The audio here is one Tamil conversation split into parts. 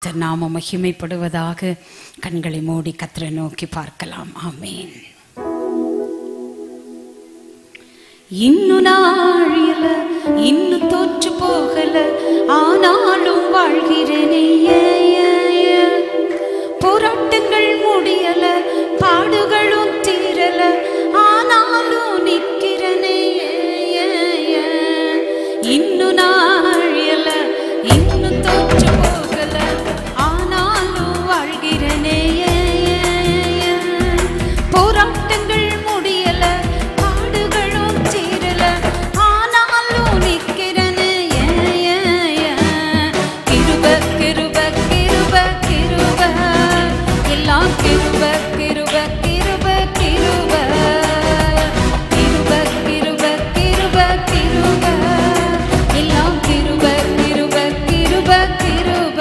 நாம மகிமைப்படுவதாக. கண்களை மூடி கர்த்தரை நோக்கி பார்க்கலாம். ஆமென். இன்னும் நாழியல, இன்னும் தோற்று போகல, ஆனாலும் வாழ்கிறேனே. போராட்டங்கள் முடியல, பாடுகளும் தீரல, ஆனாலும் நிற்கிறேனே. இன்னும் நாழியல, இன்னும் தோற்று போகல, ஆனாலும் வாழ்கிறேனே. போராட்டங்கள் முடியல, பாடுகளும் தீரல, ஆனாலும் நிற்கிறேனே. கிருப கிருப கிருப கிருப, எல்லாம் கிருப கிருப கிருப கிருப, கிருப கிருப கிருப கிருப, எல்லாம் கிருப கிருப கிருப கிருப.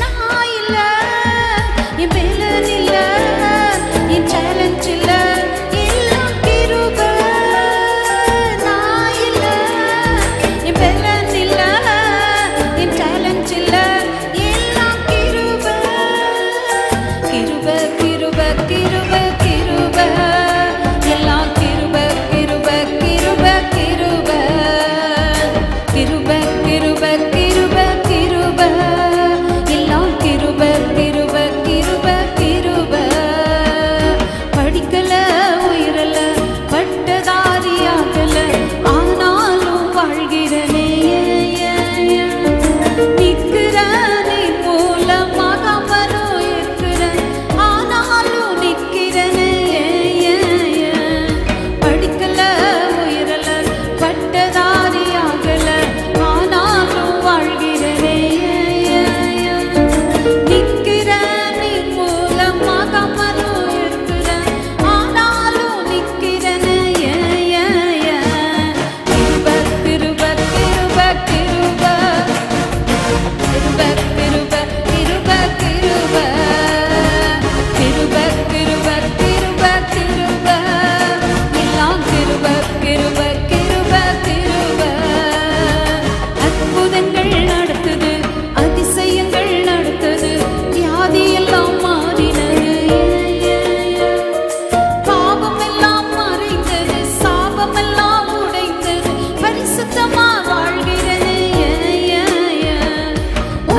நான் இல்ல, என் பலன் இல்ல, என் சேலஞ்ச் இல்ல, எல்லாம் கிருப. நான் இல்ல, என் பலன் இல்ல, என் சேலஞ்ச் இல்ல, எல்லாம் கிருப. கிருப கிருப கிருப கிருப, எல்லாம் கிருப கிருப கிருப கிருப, கிருப கிருப கிருப கிருப, எல்லாம் கிருப கிருப கிருப கிருப. படிக்கல, உயரல, பட்டதாரியாகல, ஆனாலும் வாழ்கிறேனே. நிற்கிறேனே, மூலமாகாமலும் இருக்கிறேன், ஆனாலும் நிற்கிறேனே. படிக்கல, உயரல, பட்டதாரியாகல, ஆனாலும் வாழ்கிறேனே. நிற்கிறேனே, மூலமாகாமலும் இருக்கிறேன், ஆனாலும் நிற்கிறேனே. கிருப கிருப கிருப கிருப, கிருப கிருப கிருப கிருப, கிருப கிருப கிருப கிருப, எல்லாம் கிருப கிருப கிருப கிருப. அற்புதங்கள் நடத்துது, அதிசயங்கள் நடத்துது, வியாதி எல்லாம் மாறினது, பாவம் எல்லாம் மறைந்தது, சாபம் எல்லாம் உடைந்தது, பரிசுத்தமா வாழ்கிறேனே.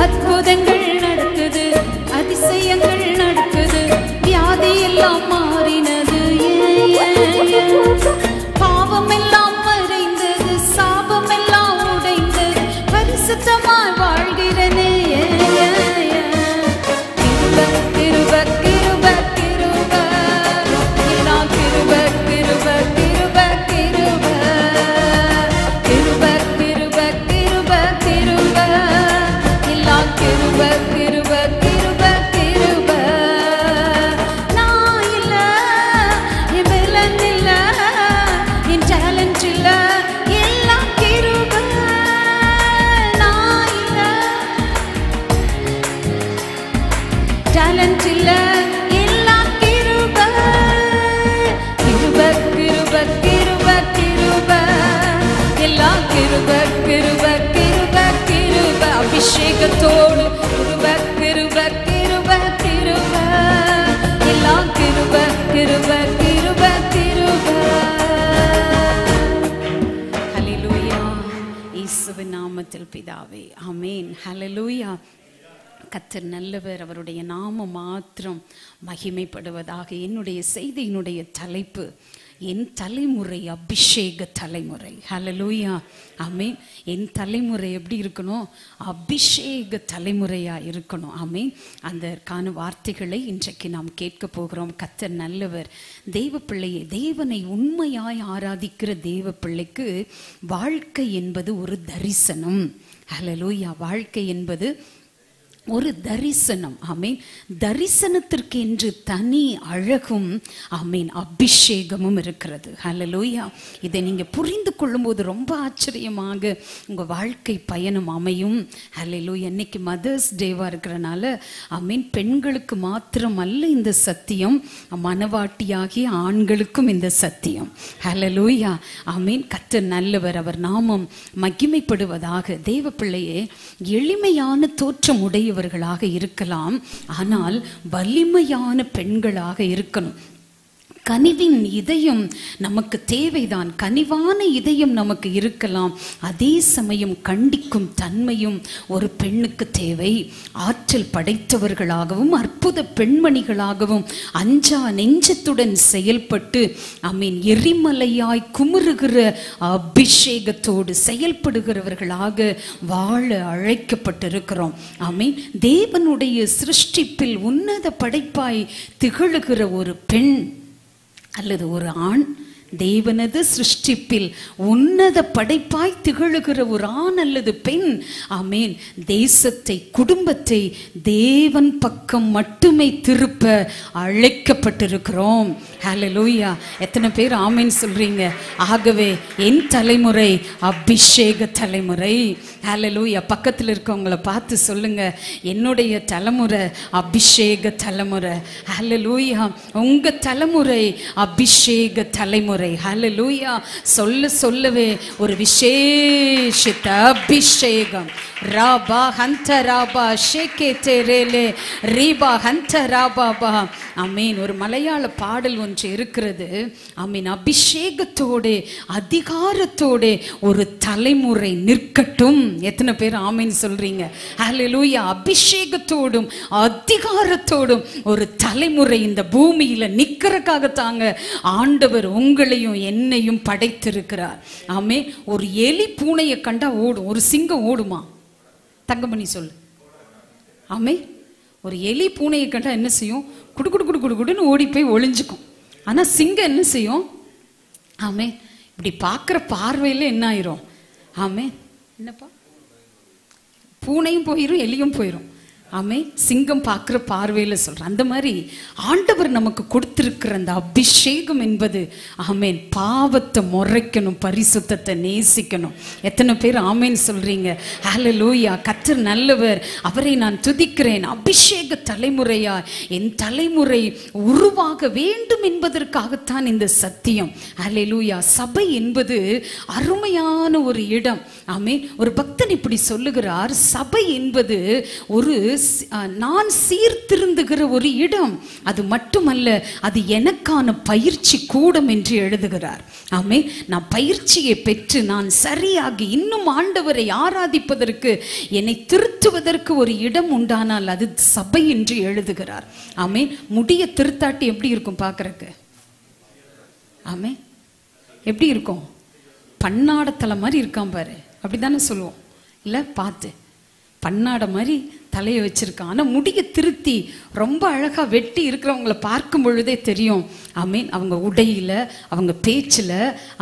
அற்புதங்கள் நடக்குது, அதிசயங்கள் நடக்குது, வியாதி எல்லாம் மாறினது, பாவம் எல்லாம் மறைந்தது, சாபம் எல்லாம் உடைந்தது, பரிசுத்தமாய் வாழ்கிறேனே. கிருப கிருப கிருப கிருப, எல்லாம் கிருப கிருப கிருப கிருப, கிருப கிருப கிருப கிருப, எல்லாம் கிருப கிருப கிருப கிருப. நான் இல்ல, என் பலன் இல்ல, என் சேலஞ்ச் இல்ல, எல்லாம் கிருப. நான் இல்ல, சேலஞ்ச் இல்ல, எல்லாம் கிருப. கிருப கிருப கிருப கிருப, எல்லாம் கிருப கிருப கிருப கிருப. அபிஷேகத்தோடு கிருப கிருப கிருப கிருப, எல்லாம் கிருப கிருப கிருப கிருப. ஹல்லேலூயா. இயேசுவின் நாமத்தில் பிதாவே, ஆமென். ஹல்லேலூயா. கர்த்தர் நல்லவர், அவருடைய நாமம் மாத்திரம் மகிமைப்படுவதாக. என்னுடைய செய்தியினுடைய தலைப்பு, என் தலைமுறை அபிஷேக தலைமுறை. ஹல்லேலூயா. ஆமென். என் தலைமுறை எப்படி இருக்கணும்? அபிஷேக தலைமுறையா இருக்கணும். ஆமென். அதற்கான வார்த்தைகளை இன்றைக்கு நாம் கேட்க போகிறோம். கர்த்தர் நல்லவர். தேவ பிள்ளையை, தேவனை உண்மையாய் ஆராதிக்கிற தேவ பிள்ளைக்கு வாழ்க்கை என்பது ஒரு தரிசனம். ஹல்லேலூயா. வாழ்க்கை என்பது ஒரு தரிசனம். ஆமீன். தரிசனத்திற்கு என்று தனி அழகும் ஆமீன் அபிஷேகமும் இருக்கிறது. ஹல்லேலூயா. இதை நீங்க புரிந்து கொள்ளும்போது ரொம்ப ஆச்சரியமாக உங்க வாழ்க்கை பயணம் அமையும். ஹல்லேலூயா. இன்னைக்கு மதர்ஸ் டேவா இருக்கிறனால ஆமீன் பெண்களுக்கு மாத்திரம் அல்ல இந்த சத்தியம், மனவாட்டியாகிய ஆண்களுக்கும் இந்த சத்தியம். ஹல்லேலூயா. ஆமீன். கர்த்தர் நல்லவர், அவர் நாமம் மகிமைப்படுவதாக. தேவ பிள்ளையே, எளிமையான தோற்றம் உடைய இருக்கலாம், ஆனால் வலிமையான பெண்களாக இருக்கணும். கனிவின் இதயம் நமக்கு தேவைதான், கனிவான இதயம் நமக்கு இருக்கலாம். அதே சமயம் கண்டிக்கும் தன்மையும் ஒரு பெண்ணுக்கு தேவை. ஆற்றல் படைத்தவர்களாகவும் அற்புத பெண்மணிகளாகவும் அஞ்சா நெஞ்சத்துடன் செயல்பட்டு ஆமீன் எரிமலையாய் குமுறுகிற அபிஷேகத்தோடு செயல்படுகிறவர்களாக வாழ அழைக்கப்பட்டிருக்கிறோம். ஆமீன். தேவனுடைய சிருஷ்டிப்பில் உன்னத படைப்பாய் திகழுகிற ஒரு பெண் அல்லது ஒரு ஆண், தேவனது சிருஷ்டிப்பில் உன்னத படைப்பாய் திகழுகிற ஒரு ஆண் அல்லது பெண் ஆமீன் தேசத்தை, குடும்பத்தை தேவன் பக்கம் மட்டுமே திருப்ப அழைக்கப்பட்டிருக்கிறோம். ஹல்லேலூயா. எத்தனை பேர் ஆமீன் சொல்றீங்க? ஆகவே என் தலைமுறை அபிஷேக தலைமுறை. ஹல்லேலூயா. பக்கத்தில் இருக்கவங்களை பார்த்து சொல்லுங்க, என்னுடைய தலைமுறை அபிஷேக தலைமுறை. ஹல்லேலூயா. உங்க தலைமுறை அபிஷேக தலைமுறை. ஹல்லேலூயா. சொல்ல சொல்லவே ஒரு விசேஷித்த அபிஷேகம். ராபா ஹந்த ராபா ஷேகே தெரேலே ரீபா ஹந்த ராபாபா. ஆமீன். ஒரு மலையாள பாடல் ஒன்று இருக்கிறது. ஆமீன். அபிஷேகத்தோடு அதிகாரத்தோடு ஒரு தலைமுறை நிற்கட்டும். எத்தனை பேர் ஆமீன் சொல்றீங்க? ஹல்லேலூயா. அபிஷேகத்தோடும் அதிகாரத்தோடும் ஒரு தலைமுறை இந்த பூமியில நிக்கிறதுக்காக தாங்க ஆண்டவர் உங்களையும் என்னையும் படைத்திருக்கிறார். ஆமே. ஒரு எலி பூனையை கண்டா ஓடும், ஒரு சிங்கம் ஓடுமா? தங்கமணி சொல்லு. ஆமே. ஒரு எலி பூனையை கண்டா என்ன செய்யும்? குடு குடு குடு குடு குடுன்னு ஓடி போய் ஒளிஞ்சுக்கும். ஆனா சிங்கம் என்ன செய்யும்? ஆமே. இப்படி பார்க்குற பார்வையில் என்ன ஆயிரும்? ஆமே. என்னப்பா, பூனையும் போயிரும் எலியும் போயிரும். ஆமே. சிங்கம் பார்க்குற பார்வையில் சொல்கிறேன். அந்த மாதிரி ஆண்டவர் நமக்கு கொடுத்திருக்கிற அந்த அபிஷேகம் என்பது ஆமேன் பாவத்தை முறைக்கணும், பரிசுத்தத்தை நேசிக்கணும். எத்தனை பேர் ஆமேன் சொல்றீங்க? ஹல்லேலூயா. கர்த்தர் நல்லவர், அவரை நான் துதிக்கிறேன். அபிஷேக தலைமுறையா என் தலைமுறை உருவாக வேண்டும் என்பதற்காகத்தான் இந்த சத்தியம். ஹல்லேலூயா. சபை என்பது அருமையான ஒரு இடம். ஆமேன். ஒரு பக்தன் இப்படி சொல்லுகிறார், சபை என்பது ஒரு நான் சீர்திருந்துகிற ஒரு இடம். அது மட்டுமல்ல, அது எனக்கான பயிற்சி கூடம் என்று எழுதுகிறார். ஆமே. நான் பயிற்சியை பெற்று நான் சரியாகி இன்னும் ஆண்டவரை ஆராதிப்பதற்கு, என்னை திருத்துவதற்கு ஒரு இடம் உண்டானால் அது சபை என்று எழுதுகிறார். ஆமே. முடிய திருத்தாட்டி எப்படி இருக்கும் பார்க்கறக்கு? ஆமே. எப்படி இருக்கும்? பன்னாடத்தலை மாதிரி இருக்கான் பாரு, அப்படித்தானே சொல்லுவோம் இல்லை? பார்த்து பன்னாடை மாதிரி தலையை வச்சிருக்கான். ஆனால் முடிய திருத்தி ரொம்ப அழகாக வெட்டி இருக்கிறவங்கள பார்க்கும் பொழுதே தெரியும். ஆமீன். அவங்க உடையில், அவங்க பேச்சில்,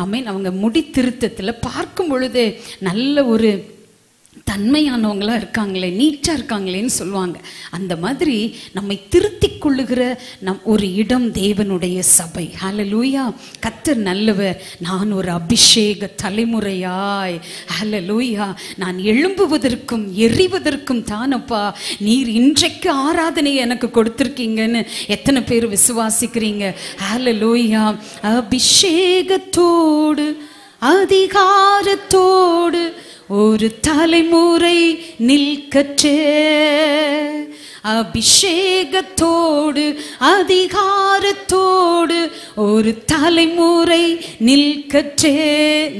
ஆமீன், அவங்க முடி திருத்தத்தில் பார்க்கும் பொழுதே நல்ல ஒரு தன்மையானவங்களா இருக்காங்களே, நீட்டா இருக்காங்களேன்னு சொல்லுவாங்க. அந்த மாதிரி நம்மை திருத்தி கொள்ளுகிற ஒரு இடம் தேவனுடைய சபை. ஹல்லேலூயா. கர்த்தர் நல்லவர். நான் ஒரு அபிஷேக தலைமுறையாய், ஹல்லேலூயா, நான் எழும்புவதற்கும் எரிவதற்கும் தானப்பா நீர் இன்றைக்கு ஆராதனை எனக்கு கொடுத்திருக்கீங்கன்னு எத்தனை பேர் விசுவாசிக்கிறீங்க? ஹல்லேலூயா. அபிஷேகத்தோடு அதிகாரத்தோடு ஒரு தலைமுறை நிற்கற்றே. அபிஷேகத்தோடு அதிகாரத்தோடு ஒரு தலைமுறை நிற்கற்றே.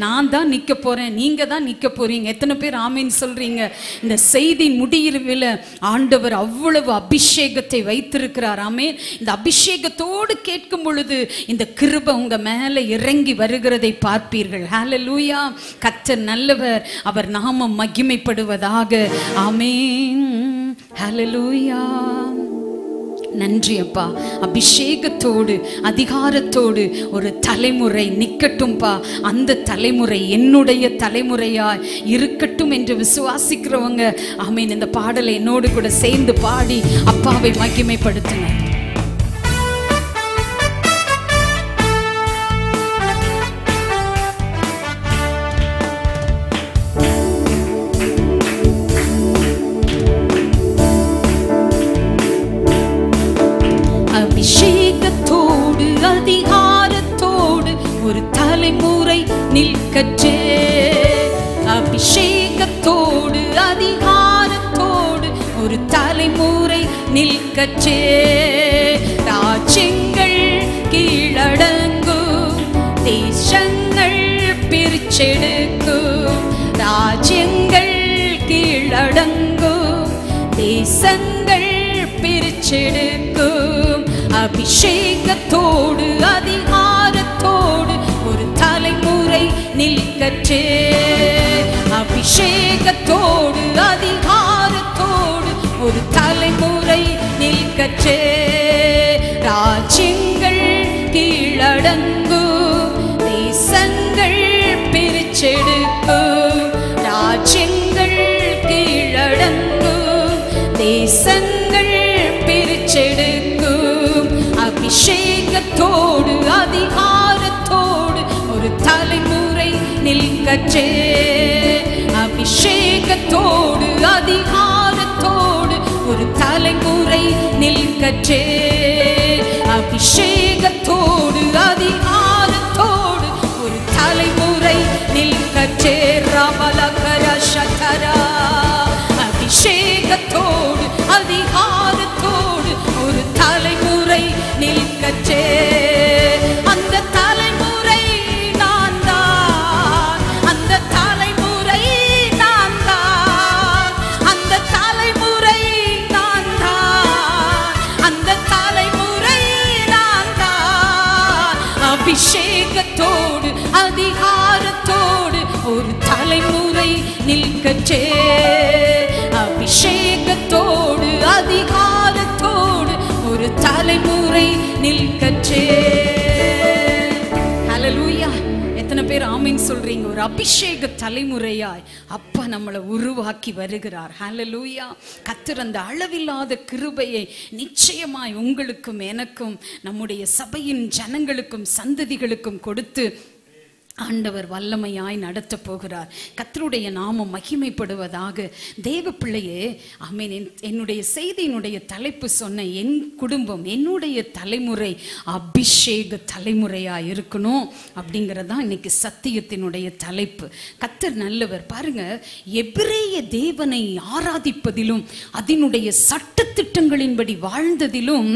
நான் தான் நிற்க போறேன், நீங்க தான் நிற்க போறீங்க. எத்தனை பேர் ஆமீன் சொல்றீங்க? இந்த செய்தி முடிவில் ஆண்டவர் அவ்வளவு அபிஷேகத்தை வைத்திருக்கிறார். ஆமீன். இந்த அபிஷேகத்தோடு கேட்கும் பொழுது இந்த கிருபை உங்க மேல இறங்கி வருகிறதை பார்ப்பீர்கள். ஹல்லேலூயா. கர்த்தர் நல்லவர், அவர் நாமம் மகிமைப்படுவதாக. ஆமீன். ஹல்லேலூயா. நன்றி அப்பா. அபிஷேகத்தோடு அதிகாரத்தோடு ஒரு தலைமுறை நிக்கட்டும்பா. அந்த தலைமுறை என்னுடைய தலைமுறையாய் இருக்கட்டும் என்று விசுவாசிக்கிறவங்க ஆமென். இந்த பாடலை என்னோடு கூட சேர்ந்து பாடி அப்பாவை மகிமைப்படுத்துங்க. அபிஷேகத்தோடு அதிகாரத்தோடு ஒரு தலைமுறை நிற்கற்றே. அபிஷேகத்தோடு அதிகாரத்தோடு ஒரு தலைமுறை நிற்கற்றே. ராஜ்யங்கள் கீழடங்கும், தேசங்கள் பிரிச்செடுக்கும். ராஜ்யங்கள் கீழடங்கும், தேசங்கள் பிரிச்செடுக்கும். அபிஷேகத்தோடு அதிகாரத்தோடு ஒரு தலைமுறை நிற்கற்றே. அபிஷேகத்தோடு அதிகாரத்தோடு ஒரு தலைமுறை நிற்கற்றே. ராஜ்யங்கள் கீழடங்கும், தேசங்கள் பிரிச்செடுக்கும். ராஜ்யங்கள் கீழடங்கும், தேசங்கள் பிரிச்செடுக்கும். அபிஷேகத்தோடு அதிகாரத்தோடு ஒரு தலைமுறை நிற்கற்றே. அபிஷேகத்தோடு அதிகாரத்தோடு ஒரு தலைமுறை நிற்கற்றே. அபிஷேகத்தோடு அதிகாரத்தோடு ஒரு தலைமுறை நிற்கற்றே. ரமலகர சதரா. அபிஷேகத்தோடு அதிகாரத்தோடு ஒரு தலைமுறை நிற்கற்றே. அந்த தலைமுறை நான் தான், அந்த தலைமுறை நான் தான், அந்த தலைமுறை நான் தான், அந்த தலைமுறை நான் தான். அபிஷேகத்தோடு அதிகாரத்தோடு ஒரு தலைமுறை நிற்கற்றே. அபிஷேகத்தோடு அதிகாரத்தோடு ஒரு தலைமுறை நிற்கற்றே. ஹல்லேலூயா. எத்தனை பேர் ஆமீன் சொல்றீங்க? ஒரு அபிஷேக தலைமுறையாய் அப்பா நம்மளை உருவாக்கி வருகிறார். ஹல்லேலூயா. கர்த்தர் அந்த அளவில்லாத கிருபையை நிச்சயமாய் உங்களுக்கும் எனக்கும் நம்முடைய சபையின் ஜனங்களுக்கும் சந்ததிகளுக்கும் கொடுத்து ஆண்டவர் வல்லமையாய் நடத்த போகிறார். கர்த்தருடைய நாமம் மகிமைப்படுவதாக. தேவ பிள்ளையே ஆமென். என்னுடைய செய்தியினுடைய தலைப்பு சொன்ன என் குடும்பம் என்னுடைய தலைமுறை அபிஷேக தலைமுறையாக இருக்கணும் அப்படிங்கிறதான் இன்னைக்கு சத்தியத்தினுடைய தலைப்பு. கர்த்தர் நல்லவர். பாருங்க, எபிரேய தேவனை ஆராதிப்பதிலும் அதனுடைய சட்டத்திட்டங்களின்படி வாழ்ந்ததிலும்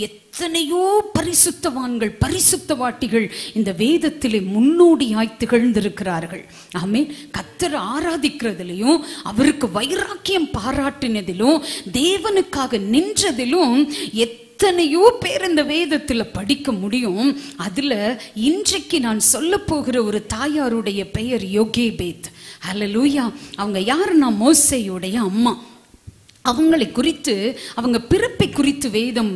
எத்தனையோ பரிசுத்தவான்கள் பரிசுத்தவாட்டிகள் இந்த வேதத்திலே முன்னோடியாய் திகழ்ந்திருக்கிறார்கள். ஆமென். கர்த்தர் ஆராதிக்கிறதிலும் அவருக்கு வைராக்கியம் பாராட்டினதிலும் தேவனுக்காக நின்றதிலும் எத்தனையோ பேர் இந்த வேதத்துல படிக்க முடியும். அதுல இன்றைக்கு நான் சொல்ல போகிற ஒரு தாயாருடைய பெயர் யோகேபேத். ஹல்லேலூயா. அவங்க யாருன்னா மோசேயுடைய அம்மா. அவங்களை குறித்து அவங்க பிறப்பை குறித்து வேதம்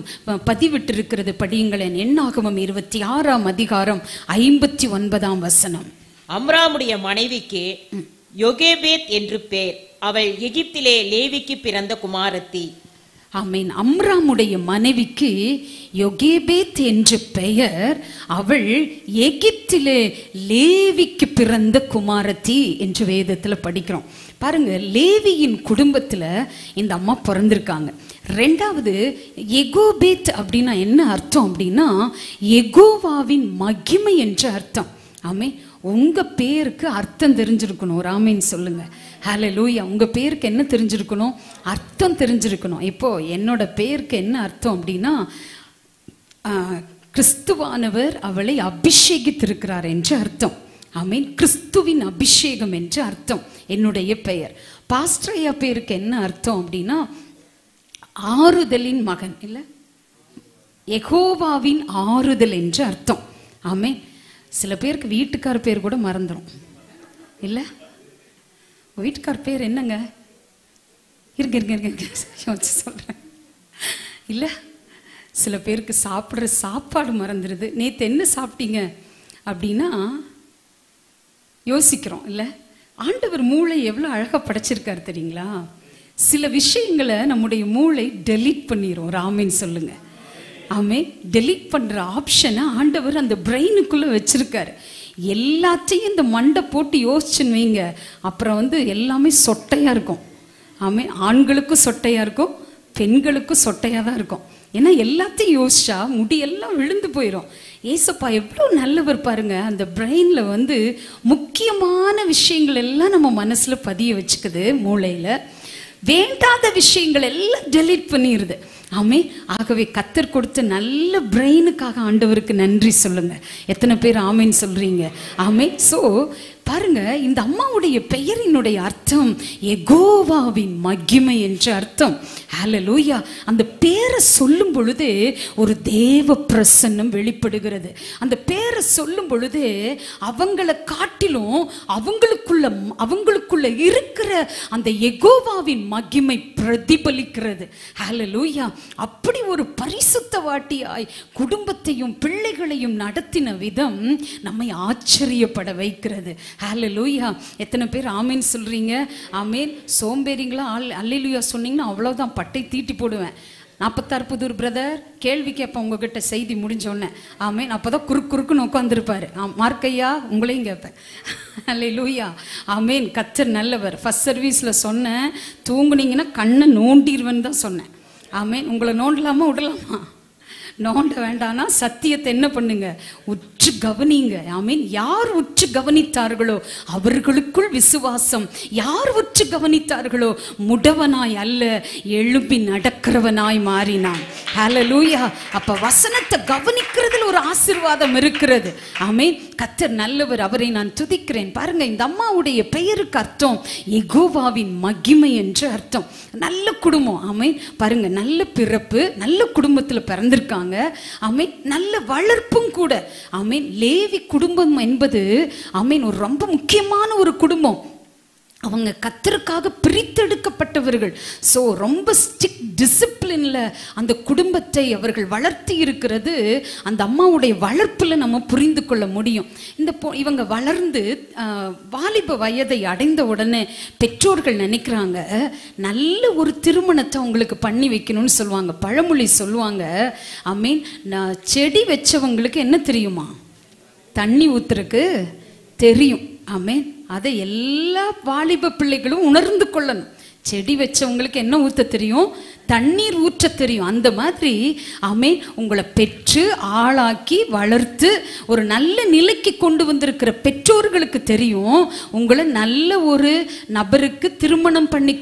பதிவிட்டிருக்கிறது. படியுங்களேன். என்னாகமம் 26ஆம் அதிகாரம் 59ஆம் வசனம். அம்ராமுடைய மனைவிக்கு யோகேபேத் என்று பெயர். அவள் எகிப்திலே லேவிக்கு பிறந்த குமாரத்தி. ஆமென். அம்ராமுடைய மனைவிக்கு யோகேபேத் என்று பெயர். அவள் எகிப்திலே லேவிக்கு பிறந்த குமாரத்தி என்று வேதத்துல படிக்கிறோம். பாருங்க, லேவியின் குடும்பத்துல இந்த அம்மா பிறந்திருக்காங்க. ரெண்டாவது, எகோபேத் அப்படின்னா என்ன அர்த்தம் அப்படின்னா எகோவாவின் மகிமை என்ற அர்த்தம். ஆமே. உங்க பேருக்கு அர்த்தம் தெரிஞ்சிருக்கணும். ஒரு ஆமீன் சொல்லுங்க. ஹல்லேலூயா. உங்க பேருக்கு என்ன தெரிஞ்சிருக்கணும்? அர்த்தம் தெரிஞ்சிருக்கணும். இப்போ என்னோட பேருக்கு என்ன அர்த்தம் அப்படின்னா கிறிஸ்துவானவர் அவளை அபிஷேகித்திருக்கிறார் என்று அர்த்தம். ஆமீன். கிறிஸ்துவின் அபிஷேகம் என்று அர்த்தம் என்னுடைய பெயர். பாஸ்டரையா பேருக்கு என்ன அர்த்தம் அப்படின்னா ஆறுதலின் மகன், இல்ல யெகோவாவின் ஆறுதல் என்று அர்த்தம். ஆமீன். சில பேருக்கு வீட்டுக்கார பேர் கூட மறந்துடும், இல்ல? வீட்டுக்கார பேர் என்னங்க? இருக்க சொல்றேன், இல்ல? சில பேருக்கு சாப்பிட்ற சாப்பாடு மறந்துடுது. நேற்று என்ன சாப்பிட்டீங்க அப்படின்னா யோசிக்கிறோம் இல்லை? ஆண்டவர் மூளை எவ்வளோ அழகாக படைச்சிருக்காரு தெரியுங்களா? சில விஷயங்களை நம்முடைய மூளை டெலீட் பண்ணிடும். ஒரு ஆமேன்னு சொல்லுங்க. ஆமே, டெலீட் பண்ணுற ஆப்ஷனை ஆண்டவர் அந்த பிரெயினுக்குள்ளே வச்சிருக்காரு. எல்லாத்தையும் இந்த மண்டை போட்டு யோசிச்சுன்னு வைங்க, அப்புறம் எல்லாமே சொட்டையாக இருக்கும். ஆமே, ஆண்களுக்கும் சொட்டையாக இருக்கும், பெண்களுக்கும் சொட்டையாக தான் இருக்கும். ஏன்னா எல்லாத்தையும் யோசிச்சா முடியெல்லாம் விழுந்து போயிடும். ஏசப்பா எவ்வளோ நல்லவர் பாருங்க. அந்த பிரெயினில் முக்கியமான விஷயங்கள் எல்லாம் நம்ம மனசில் பதிய வச்சுக்குது. மூளையில் வேண்டாத விஷயங்கள் எல்லாம் டெலீட் பண்ணிடுது. ஆமே, ஆகவே கர்த்தர் கொடுத்த நல்ல பிரெயினுக்காக ஆண்டவருக்கு நன்றி சொல்லுங்க. எத்தனை பேர் ஆமேன்னு சொல்றீங்க? ஆமே. ஸோ பாருங்க, இந்த அம்மாவுடைய பெயரினுடைய அர்த்தம் யெகோவாவின் மகிமை என்ற அர்த்தம். ஹல்லேலூயா. அந்த பேரை சொல்லும் பொழுது ஒரு தேவ பிரசன்னம் வெளிப்படுகிறது. அந்த பேரை சொல்லும் பொழுது அவங்களை காட்டிலும் அவங்களுக்குள்ள இருக்கிற அந்த யெகோவாவின் மகிமை பிரதிபலிக்கிறது. ஹல்லேலூயா. அப்படி ஒரு பரிசுத்தவாட்டியாய் குடும்பத்தையும் பிள்ளைகளையும் நடத்தின விதம் நம்மை ஆச்சரியப்பட வைக்கிறது. ஹல்லேலூயா. எத்தனை பேர் ஆமேன் சொல்றீங்க? ஆமேன். சோம்பேறிங்களா அல்லேலூயா சொன்னீங்கன்னா அவ்வளவுதான், பட்டை தீட்டி போடுவேன். 46 புதூர் பிரதர் கேள்வி கேட்பேன் உங்ககிட்ட செய்தி முடிஞ்சோடனே. ஆமேன். அப்போதான் குறுக்குன்னு உட்காந்துருப்பாரு. மார்க்கையா உங்களையும் கேட்பேன். அல்லேலூயா. ஆமேன். கர்த்தர் நல்லவர். ஃபர்ஸ்ட் சர்வீஸில் சொன்னேன், தூங்குனீங்கன்னா கண்ணை நோண்டிடுவேன்னு தான் சொன்னேன். ஆமேன். உங்களை நோண்டலாமா விடலாமா? நோண்ட வேண்டானா சத்தியத்தை என்ன பண்ணுங்க? உற்று கவனிங்க. ஆமீன். யார் உற்று கவனித்தார்களோ அவர்களுக்குள் விசுவாசம். யார் உற்று கவனித்தார்களோ முடவனாய் அல்ல, எழும்பி நடக்கிறவனாய் மாறினான். ஹல்லேலூயா. அப்ப வசனத்தை கவனிக்கிறதுல ஒரு ஆசீர்வாதம் இருக்கிறது. ஆமீன். கர்த்தர் நல்லவர், அவரை நான் துதிக்கிறேன். பாருங்க, இந்த அம்மாவுடைய பெயருக்கு அர்த்தம் யெகோவாவின் மகிமை என்று அர்த்தம். நல்ல குடும்பம். ஆமீன். பாருங்க, நல்ல பிறப்பு, நல்ல குடும்பத்தில் பிறந்திருக்காங்க. ஆமீன். நல்ல வளர்ப்பும் கூட. ஆமீன். லேவி குடும்பம் என்பது ஆமீன் ஒரு ரொம்ப முக்கியமான ஒரு குடும்பம். அவங்க கர்த்தருக்காக பிரித்தெடுக்கப்பட்டவர்கள். ஸோ ரொம்ப ஸ்ட்ரிக்ட் டிசிப்ளின்ல அந்த குடும்பத்தை அவர்கள் வளர்த்தி இருக்கிறது அந்த அம்மாவுடைய வளர்ப்புல நம்ம புரிந்து கொள்ள முடியும். இவங்க வளர்ந்து வாலிப வயதை அடைந்த உடனே பெற்றோர்கள் நினைக்கிறாங்க நல்ல ஒரு திருமணத்தை அவங்களுக்கு பண்ணி வைக்கணும்னு சொல்லுவாங்க. பழமொழி சொல்லுவாங்க, ஐ மீன், செடி வச்சவங்களுக்கு என்ன தெரியுமா? தண்ணி ஊத்துறதுக்கு தெரியும். ஆமேன். அதை எல்லா வாலிப பிள்ளைகளும் உணர்ந்து கொள்ளணும். செடி வச்சவங்களுக்கு என்ன ஊற்ற தெரியும்? தண்ணீர் ஊற்ற தெரியும். அந்த மாதிரி ஆமேன், உங்களை பெற்று ஆளாக்கி வளர்த்து ஒரு நல்ல நிலைக்கு கொண்டு வந்திருக்கிற பெற்றோர்களுக்கு தெரியும் உங்களை நல்ல ஒரு நபருக்கு திருமணம் பண்ணி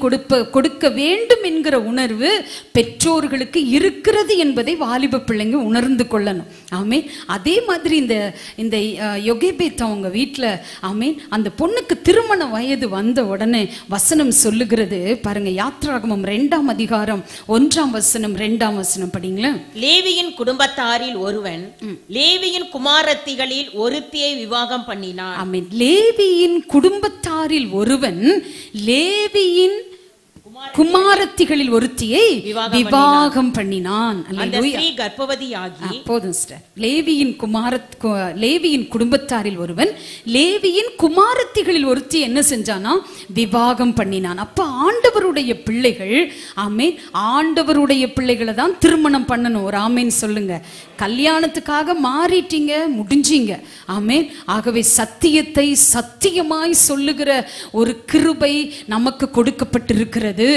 கொடுக்க வேண்டும் என்கிற உணர்வு பெற்றோர்களுக்கு இருக்கிறது என்பதை வாலிப பிள்ளைங்க உணர்ந்து கொள்ளணும். ஆமேன். அதே மாதிரி இந்த யோகேபேத் அவங்க வீட்டில் ஆமேன் அந்த பொண்ணுக்கு திருமண வயது வந்த உடனே வசனம் சொல்லுகிறது பாருங்க. யாத்ராகமம் 2ஆம் அதிகாரம் 1ஆம் வசனம் 2ஆம் வசனம் படிங்களேன். லேவியின் குடும்பத்தாரில் ஒருவன் லேவியின் குமாரத்திகளில் ஒருத்தியை விவாகம் பண்ணினான். ஆமென். லேவியின் குடும்பத்தாரில் ஒருவன் லேவியின் குமாரத்திகளில் ஒருத்தியை விவாகம் பண்ணினான். கர்ப்பவதியாகி போதும் சிஸ்டர். லேவியின் குடும்பத்தாரில் ஒருவன் லேவியின் குமாரத்திகளில் ஒருத்தி என்ன செஞ்சானா? விவாகம் பண்ணினான். அப்ப ஆண்டவருடைய பிள்ளைகள் ஆமேன், ஆண்டவருடைய பிள்ளைகளை தான் திருமணம் பண்ணணும். ஒரு ஆமேன் சொல்லுங்க. கல்யாணத்துக்காக மாறிட்டீங்க, முடிஞ்சீங்க. ஆமேன். ஆகவே சத்தியத்தை சத்தியமாய் சொல்லுகிற ஒரு கிருபை நமக்கு கொடுக்கப்பட்டிருக்கிறது.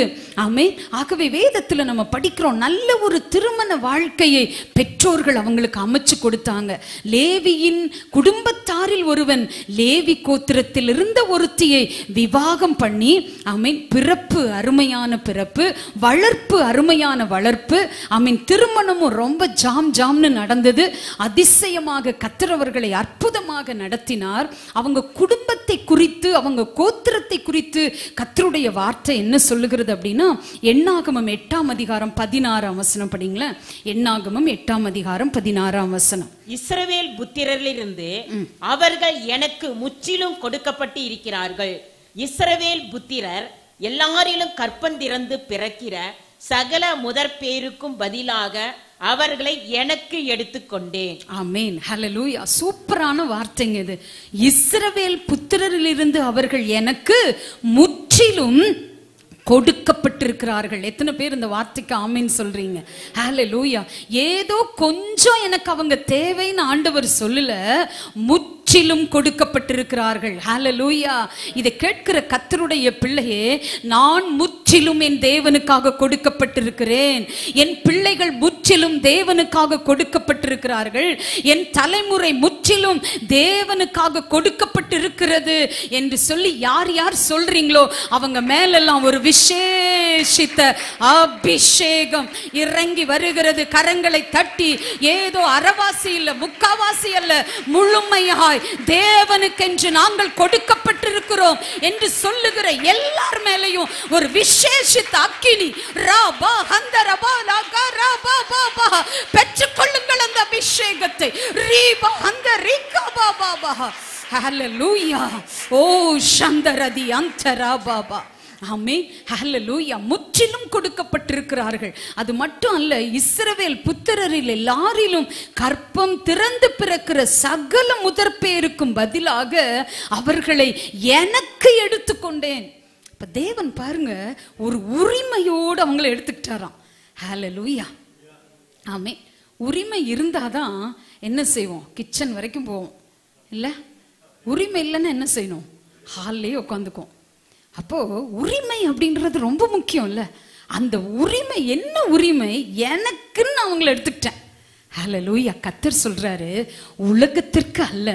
ஆமென். ஆகவே வேதத்துல நம்ம படிக்கிறோம், நல்ல ஒரு திருமண வாழ்க்கையை பெற்றோர்கள் அவங்களுக்கு அமைச்சு கொடுத்தாங்க. லேவியின் குடும்பத்தாரில் ஒருவன் லேவி கோத்திரத்தில் இருந்த ஒருத்தியை விவாகம் பண்ணி ஆமென், பிறப்பு அருமையான பிறப்பு, வளர்ப்பு அருமையான வளர்ப்பு. ஆமென். திருமணமும் ரொம்ப ஜாம்னு நடந்தது. அதிசயமாக கர்த்தர் அவர்களை அற்புதமாக நடத்தினார். அவங்க குடும்பத்தை குறித்து, அவங்க கோத்திரத்தை குறித்து கர்த்தருடைய வார்த்தை என்ன சொல்லுகிறது அப்படின்னா, எண்ணாகமம் 8ஆம் அதிகாரம் 16ஆம் வசனம் படிங்களேன். எண்ணாகமம் 8ஆம் அதிகாரம் 16ஆம் வசனம். இஸ்ரவேல் புத்திரரிலிருந்து அவர்கள் எனக்கு முற்றிலும் கொடுக்கப்பட்டு இருக்கிறார்கள். இஸ்ரவேல் புத்திரர் எல்லாரிலும் கற்பந்திறந்து பிறக்கிற சகல முதற் பேருக்கும் பதிலாக அவர்களை எனக்கு எடுத்துக்கொண்டேன். ஆமென். ஹல்லேலூயா. சூப்பரான வார்த்தைங்க இது. இஸ்ரவேல் புத்திரரிலிருந்து அவர்கள் எனக்கு முற்றிலும் கொடுக்கப்பட்டிருக்கிறார்கள். எத்தனை பேர் இந்த வார்த்தைக்கு ஆமென் சொல்றீங்க? ஹல்லேலூயா. ஏதோ கொஞ்சம் எனக்கு அவங்க தேவைன்னு ஆண்டவர் சொல்லல, முற்றிலும் கொடுக்கப்பட்டிருக்கிறார்கள். ஹல்லேலூயா. இதை கேட்கிற கர்த்தருடைய பிள்ளையே, நான் முற்றிலும் என் தேவனுக்காக கொடுக்கப்பட்டிருக்கிறேன். என் பிள்ளைகள் முற்றிலும் தேவனுக்காக கொடுக்கப்பட்டிருக்கிறார்கள். என் தலைமுறை முற்றிலும் தேவனுக்காக கொடுக்கப்பட்டிருக்கிறது என்று சொல்லி யார் யார் சொல்றீங்களோ அவங்க மேலெல்லாம் ஒரு விசேஷித்த அபிஷேகம் இறங்கி வருகிறது. கரங்களை தட்டி, ஏதோ அரைவாசி இல்ல, முக்காவாசி அல்ல, முழுமையாய் தேவனுக்கென்று நாங்கள் கொடுக்கப்பட்டிருக்கிறோம் என்று சொல்லுகிற எல்லார் மேலையும் ஒரு விசேஷித்த அக்கினி ராபா ஹந்தரபா லகா ராபா பாபா பெற்றுக்கொள்ளுங்கள் அந்த அபிஷேகத்தை. ரீபா ஹந்த ரிகா பாபா பாபா. ஹல்லேலூயா. ஓ சந்தரதி அந்தரா பாபா. ஆமென். ஹல்லேலூயா. முற்றிலும் கொடுக்கப்பட்டிருக்கிறார்கள். அது மட்டும் அல்ல, இஸ்ரவேல் புத்திரரில் எல்லாரிலும் கற்பம் திறந்து பிறக்கிற சகல முதற்பேருக்கும் பதிலாக அவர்களை எனக்கு எடுத்துக்கொண்டேன். இப்ப தேவன் பாருங்க, ஒரு உரிமையோடு அவங்களை எடுத்துக்கிட்டாராம். ஹல்லேலூயா. ஆமென். உரிமை இருந்தாதான் என்ன செய்வோம்? கிச்சன் வரைக்கும் போவோம் இல்ல? உரிமை இல்லைன்னா என்ன செய்யணும்? ஹால்லேயே உட்காந்துக்கும். அப்போ உரிமை அப்படின்றது ரொம்ப முக்கியம் இல்ல? அந்த உரிமை என்ன உரிமை? எனக்குன்னு அவங்களை எடுத்துக்கிட்டேன். ஹல்லேலூயா. கர்த்தர் சொல்றாரு, உலகத்திற்கு அல்ல,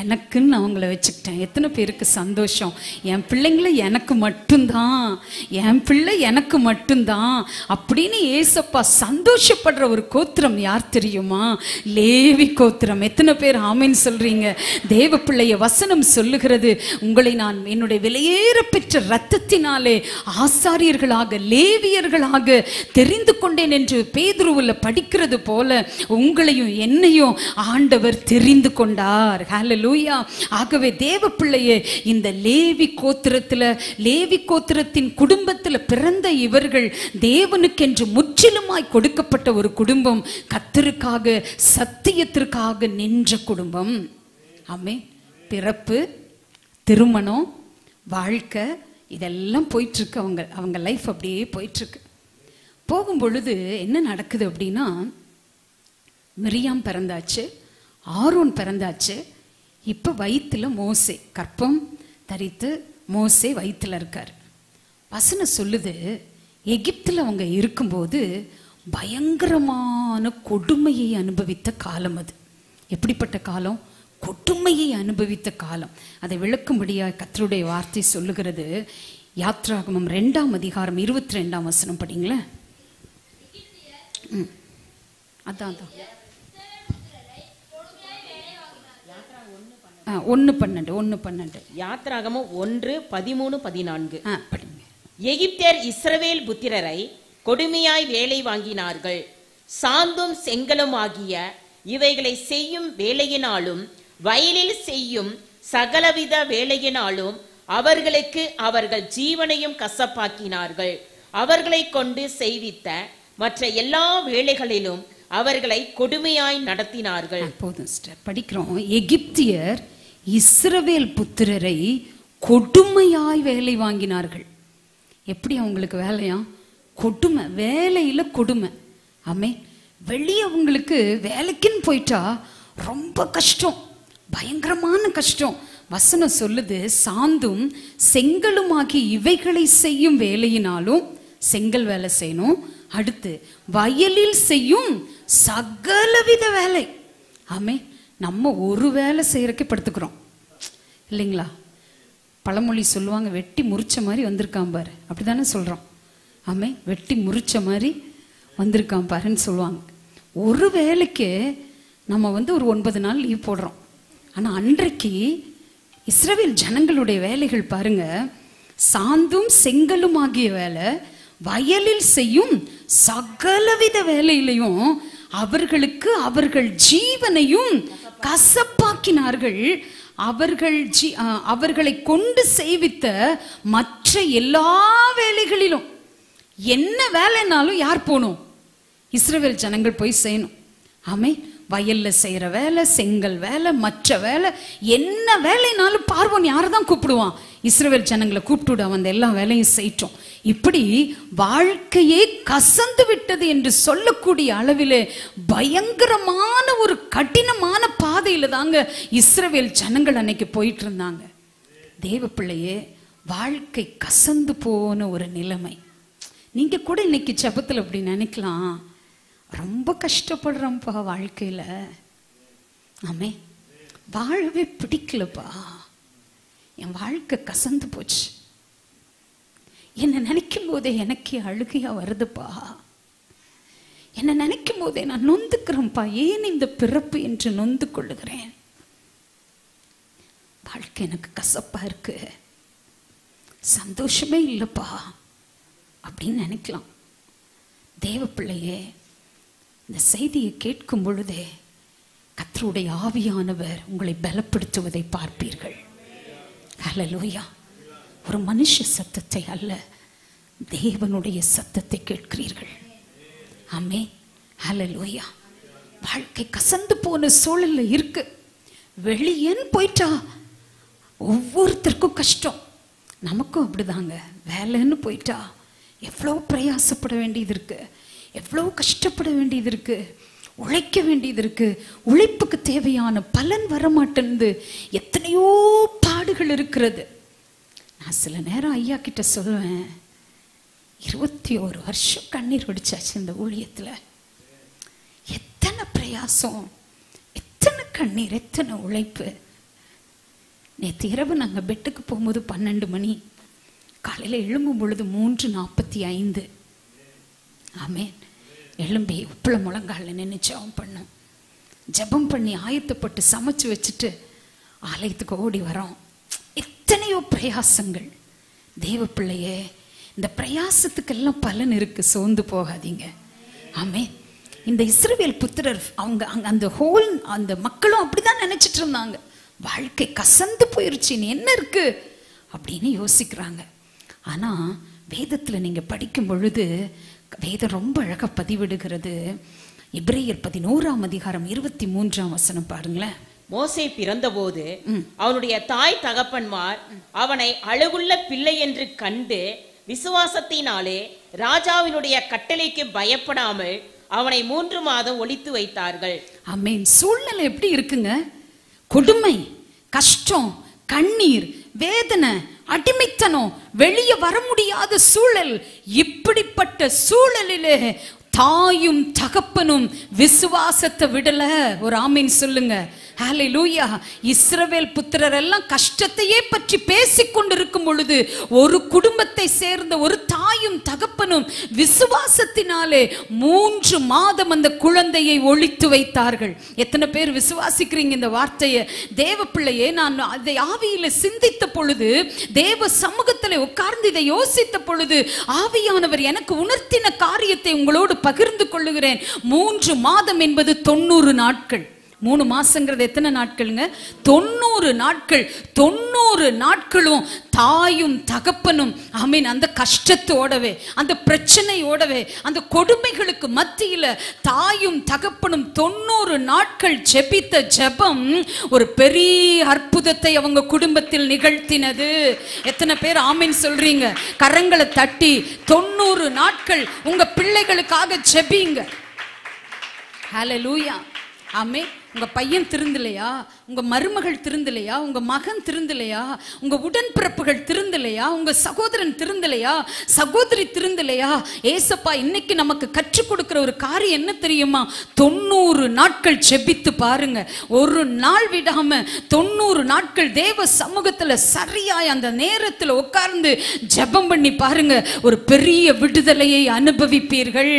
எனக்குன்னு அவங்கள வச்சுக்கிட்டேன். எத்தனை பேருக்கு சந்தோஷம்? என் பிள்ளைங்களை எனக்கு மட்டும்தான், என் பிள்ளை எனக்கு மட்டும்தான் அப்படின்னு ஏசப்பா சந்தோஷப்படுற ஒரு கோத்திரம் யார் தெரியுமா? லேவி கோத்திரம். எத்தனை பேர் ஆமென் சொல்றீங்க? தேவ பிள்ளைய வசனம் சொல்லுகிறது, உங்களை நான் என்னுடைய விலையேற பெற்ற இரத்தத்தினாலே ஆசாரியர்களாக லேவியர்களாக தெரிந்து கொண்டேன் என்று பேதுருவுல படிக்கிறது போல உங்களையும் என்னையும் ஆண்டவர் தெரிந்து கொண்டார். ஹல்லேலூயா. ஆகவே தேவ பிள்ளையே, இந்த லேவி கோத்திரத்துல, லேவி கோத்திரத்தின் குடும்பத்துல பிறந்த இவர்கள் தேவனுக்கென்று முற்றிலுமாய் கொடுக்கப்பட்ட ஒரு குடும்பம், கர்த்தருக்காக சத்தியத்திற்காக நின்ற குடும்பம். ஆமென். பிறப்பு, திருமணம், வாழ்க்கை இதெல்லாம் போயிட்டு இருக்கு. அவங்க லைஃப் அப்படியே போயிட்டு இருக்கு. போகும் பொழுது என்ன நடக்குது அப்படின்னா, மிரியாம் பிறந்தாச்சு, ஆரோன் பிறந்தாச்சு. இப்போ வயிற்றுல மோசே, கற்பம் தரித்து மோசே வயிற்றுல இருக்கார். வசனம் சொல்லுது, எகிப்தில் அவங்க இருக்கும்போது பயங்கரமான கொடுமையை அனுபவித்த காலம் அது. எப்படிப்பட்ட காலம்? கொடுமையை அனுபவித்த காலம். அதை விளக்கும்படியாக கர்த்தருடைய வார்த்தை சொல்லுகிறது. யாத்ராகமம் 2ஆம் அதிகாரம் 22ஆம் வசனம் படிங்களேன். அதான் 1:12 யாத்ராகமம் 1:13-14 படிங்க. எகிப்தியர் இஸ்ரவேல் புத்திரரை கொடுமையாய் வேலை வாங்கினார்கள். சாந்தும் செங்கலும் ஆகிய இவைகளை செய்யும் வேலையினாலும் வயலில் செய்யும் சகலவித வேலையினாலும் அவர்களுக்கு அவர்கள் ஜீவனையும் கசப்பாக்கினார்கள். அவர்களை கொண்டு செய்வித்த மற்ற எல்லா வேலைகளிலும் அவர்களை கொடுமையாய் நடத்தினார்கள். போதும் சிஸ்டர், படிக்கிறோம். எகிப்தியர் இஸ்ரவேல் புத்திரரை கொடுமையாய் வேலை வாங்கினார்கள். எப்படி அவங்களுக்கு வேலையா? கொடுமை, வேலையில கொடுமை. ஆமே. வெளியே அவங்களுக்கு வேலைக்குன்னு போயிட்டா ரொம்ப கஷ்டம், பயங்கரமான கஷ்டம். வசனம் சொல்லுது, சாந்தும் செங்கலுமாகி இவைகளை செய்யும் வேலையினாலும் செங்கல் வேலை செய்யணும். அடுத்து வயலில் செய்யும் சகலவித வேலை. ஆமே. நம்ம ஒரு வேலை செய்யறதுக்கு படுத்துக்கிறோம் இல்லைங்களா? பழமொழி சொல்லுவாங்க, வெட்டி முறிச்ச மாதிரி வந்திருக்கான் பாரு, அப்படிதானே சொல்றோம். ஆமே. வெட்டி முறிச்ச மாதிரி வந்திருக்கான் பாருன்னு சொல்லுவாங்க. ஒரு வேலைக்கு நம்ம ஒரு 9 நாள் லீவ் போடுறோம். ஆனா அன்றைக்கு இஸ்ரவேல் ஜனங்களுடைய வேலைகள் பாருங்க, சாந்தும் செங்கலும் ஆகிய வேலை, வயலில் செய்யும் சகலவித வேலையிலையும் அவர்களுக்கு அவர்கள் ஜீவனையும் கசப்பாக்கினார்கள். அவர்களை கொண்டு செய்வித்த மற்ற எல்லா வேலைகளிலும் என்ன வேலைனாலும் யார் போகணும்? இஸ்ரவேல் ஜனங்கள் போய் செய்யணும். ஆமே, வயல்ல செய்யற வேலை, செங்கல் வேலை, மற்ற வேலை, என்ன வேலைனாலும் பார்வோன் யாரை தான் கூப்பிடுவான்? இஸ்ரவேல் ஜனங்களை கூப்பிட்டு அவன் அந்த எல்லா வேலையும் செய்யட்டும். இப்படி வாழ்க்கையே கசந்து விட்டது என்று சொல்லக்கூடிய அளவிலே பயங்கரமான ஒரு கடினமான பாதையில தாங்க இஸ்ரவேல் ஜனங்கள் அன்னைக்கு போயிட்டு இருந்தாங்க. தேவ பிள்ளையே, வாழ்க்கை கசந்து போன ஒரு நிலைமை. நீங்க கூட இன்னைக்கு ஜெபத்துல அப்படி நினைக்கலாம், ரொம்ப கஷ்டப்படுறோம்ப்பா வாழ்க்கையில, ஆமே வாழவே பிடிக்கலப்பா, என் வாழ்க்கை கசந்து போச்சு, என்னை நினைக்கும் போதே எனக்கே அழுகையா வருதுப்பா, என்னை நினைக்கும் போதே நான் நொந்துக்கிறேன்ப்பா, ஏன் இந்த பிறப்பு என்று நொந்து கொள்ளுகிறேன், வாழ்க்கை எனக்கு கசப்பா இருக்கு, சந்தோஷமே இல்லைப்பா அப்படின்னு நினைக்கலாம். தேவ பிள்ளையே, இந்த செய்தியை கேட்கும் பொழுதே கர்த்தருடைய ஆவியானவர் உங்களை பலப்படுத்துவதை பார்ப்பீர்கள். ஹல்லேலூயா. ஒரு மனுஷ சத்தத்தை அல்ல, தேவனுடைய சத்தத்தை கேட்கிறீர்கள். ஆமென். ஹல்லேலூயா. வாழ்க்கை கசந்து போன சூழல்ல இருக்கு. வெளியேன்னு போயிட்டா ஒவ்வொருத்தருக்கும் கஷ்டம். நமக்கும் அப்படிதாங்க. வேலைன்னு போயிட்டா எவ்வளோ பிரயாசப்பட வேண்டியது இருக்கு, எவ்வளோ கஷ்டப்பட வேண்டியது இருக்கு, உழைக்க வேண்டியது இருக்கு, உழைப்புக்கு தேவையான பலன் வரமாட்டேன்னு எத்தனையோ பாடுகள் இருக்கிறது. நான் சில நேரம் ஐயா கிட்ட சொல்லுவேன், 21 வருஷம் கண்ணீர் வடிச்சாச்சு இந்த ஊழியத்துல, எத்தனை பிரயாசம், எத்தனை கண்ணீர், எத்தனை உழைப்பு. நேற்று இரவு நாங்கள் பெட்டுக்கு போகும்போது 12 மணி, காலையில் எழும்பும் பொழுது 3:45. ஆமேன். எழும்பி உப்புள முழங்காலில் நின்று ஜெபம் பண்ணோம். ஜெபம் பண்ணி ஆயத்தப்பட்டு சமைச்சு வச்சுட்டு ஆலயத்துக்கு ஓடி வரோம். எத்தனையோ பிரயாசங்கள். தேவ பிள்ளையே, இந்த பிரயாசத்துக்கெல்லாம் பலன் இருக்கு, சோர்ந்து போகாதீங்க. ஆமேன். இந்த இஸ்ரவேல் புத்திரர் அவங்க அந்த மக்களும் அப்படிதான் நினைச்சிட்டு இருந்தாங்க. வாழ்க்கை கசந்து போயிருச்சு, என்ன இருக்கு அப்படின்னு யோசிக்கிறாங்க. ஆனா வேதத்துல நீங்க படிக்கும் பொழுது வேதம் ரொம்ப அழகா பதிவிடுகிறது. எபிரேயர் 11ஆம் அதிகாரம் 23ஆம் வசனம் பாருங்களேன். மோசே பிறந்தபோது அவனுடைய தாய் தகப்பன்மார் அவனை அழகுள்ள பிள்ளை என்று கண்டு விசுவாசத்தினாலே ராஜாவினுடைய கட்டளைக்கு பயப்படாமல் அவனை 3 மாதம் ஒளித்து வைத்தார்கள். ஆமென். சூழ்நிலை எப்படி இருக்குங்க? கொடுமை, கஷ்டம், கண்ணீர், வேதனை, அடிமைத்தனம், வெளியே வர முடியாத சூழல். இப்படிப்பட்ட சூழலிலே தாயும் தகப்பனும் விசுவாசத்தை விடல. ஒரு ஆமீன் சொல்லுங்க. ஹல்லேலூயா. இஸ்ரவேல் புத்திரர் எல்லாம் கஷ்டத்தையே பற்றி பேசிக் கொண்டிருக்கும் பொழுது ஒரு குடும்பத்தை சேர்ந்த ஒரு தாயும் தகப்பனும் விசுவாசத்தினாலே 3 மாதம் அந்த குழந்தையை ஒளித்து வைத்தார்கள். எத்தனை பேர் விசுவாசிக்கிறீங்க இந்த வார்த்தையை? தேவ பிள்ளையே, நான் அதை ஆவியில சிந்தித்த பொழுது, தேவ சமூகத்தில் உட்கார்ந்து இதை யோசித்த பொழுது, ஆவியானவர் எனக்கு உணர்த்தின காரியத்தை உங்களோடு பகிர்ந்து கொள்ளுகிறேன். 3 மாதம் என்பது 90 நாட்கள். 3 மாசங்கிறது எத்தனை நாட்கள்ங்க? 90 நாட்கள். 90 நாட்களும் தாயும் தகப்பனும் ஆமீன் அந்த கஷ்டத்தோடவே, அந்த பிரச்சனையோடவே, அந்த கொடுமைகளுக்கு மத்தியில தாயும் தகப்பனும் 90 நாட்கள் ஜெபித்த ஜெபம் ஒரு பெரிய அற்புதத்தை அவங்க குடும்பத்தில் நிகழ்த்தினது. எத்தனை பேர் ஆமீன் சொல்றீங்க? கரங்களை தட்டி 90 நாட்கள் உங்க பிள்ளைகளுக்காக ஜெபிங்க. ஹல்லேலூயா. ஆமே. உங்க பையன் திருந்தலையா? உங்க மருமகள் திருந்தலையா? உங்க மகன் திருந்தலையா? உங்க உடன்பிறப்புகள் திருந்தலையா? உங்க சகோதரன் திருந்தலையா? சகோதரி திருந்தலையா? ஏசப்பா இன்னைக்கு நமக்கு கற்றுக் கொடுக்கிற ஒரு காரியம் என்ன தெரியுமா? 90 நாட்கள் ஜெபித்து பாருங்க. ஒரு நாள் விடாம 90 நாட்கள் தேவ சமூகத்துல சரியாய் அந்த நேரத்துல உட்கார்ந்து ஜெபம் பண்ணி பாருங்க. ஒரு பெரிய விடுதலையை அனுபவிப்பீர்கள்.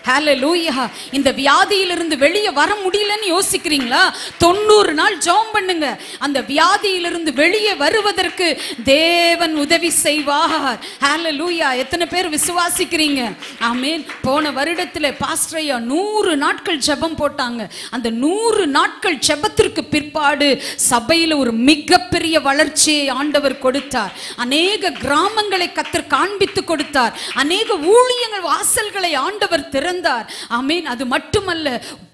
ஹல்லேலூயா. இந்த வியாதியிலிருந்து வெளியே வர முடியலன்னு யோசிக்கிறீங்களா? 90 நாள் ஜெபம் பண்ணுங்க. அந்த வியாதியிலிருந்து வெளியே வருவதற்கு தேவன் உதவி செய்வார். ஹல்லேலூயா. எத்தனை பேர் விசுவாசிக்கிறீங்க? ஆமென். போன வருடத்தில் பாஸ்டர் ஐயா 100 நாட்கள் ஜெபம் போட்டாங்க. அந்த 100 நாட்கள் ஜெபத்திற்கு பிற்பாடு சபையில் ஒரு மிகப்பெரிய வளர்ச்சியை ஆண்டவர் கொடுத்தார். அநேக கிராமங்களை கர்த்தர் காண்பித்து கொடுத்தார். அநேக ஊழியங்கள் வாசல்களை ஆண்டவர் திறந்தார். திறந்தார். ஆமென். அது மட்டுமல்ல,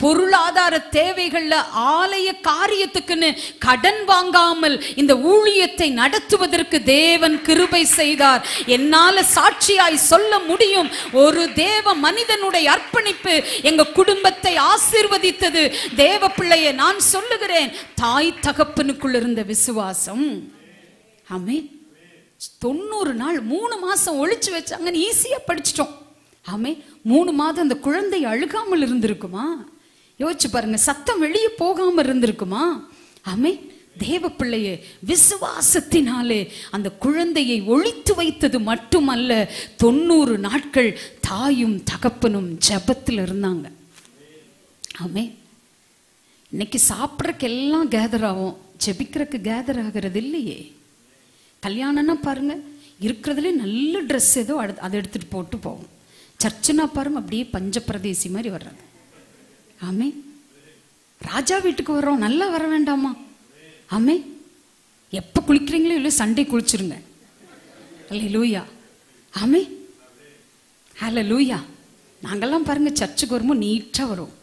பொருளாதார தேவைகள்ல ஆலய காரியத்துக்குன்னு கடன் வாங்காமல் இந்த ஊழியத்தை நடத்துவதற்கு தேவன் கிருபை செய்தார். என்னால சாட்சியாய் சொல்ல முடியும், ஒரு தேவ மனிதனுடைய அர்ப்பணிப்பு எங்க குடும்பத்தை ஆசீர்வதித்தது. தேவ பிள்ளையை நான் சொல்லுகிறேன், தாய் தகப்பனுக்குள் இருந்த விசுவாசம். ஆமென். 90 நாள் 3 மாசம் ஒளிச்சு வச்சாங்கன்னு ஈஸியா படிச்சிட்டோம். ஆமே, 3 மாதம் அந்த குழந்தை அழுகாமல் இருந்திருக்குமா? யோசிச்சு பாருங்க. சத்தம் வெளியே போகாம இருந்திருக்குமா? ஆமே, தேவ பிள்ளையே விசுவாசத்தினாலே அந்த குழந்தையை ஒளித்து வைத்தது மட்டுமல்ல, 90 நாட்கள் தாயும் தகப்பனும் ஜெபத்தில் இருந்தாங்க. ஆமே, இன்னைக்கு சாப்பிட்றதுக்கு எல்லாம் கேதர் ஆகும், ஜெபிக்கிறதுக்கு கேதர் ஆகிறது இல்லையே. கல்யாணம்னா பாருங்க, இருக்கிறதுலே நல்ல ட்ரெஸ் ஏதோ அதை எடுத்துட்டு போட்டு போவோம். சர்ச்சுனா பாருங்க, அப்படியே பஞ்ச பிரதேசி மாதிரி வர்றாங்க. ஆமே, ராஜா வீட்டுக்கு வர்றோம், நல்லா வர வேண்டாமா? ஆமே, எப்போ குளிக்கிறீங்களோ இல்லை சண்டே குளிச்சிருங்க. அல்லேலூயா. ஆமே, ஹல்லேலூயா. நாங்கெல்லாம் பாருங்க சர்ச்சுக்கு வரும்போது நீட்டாக வரும்.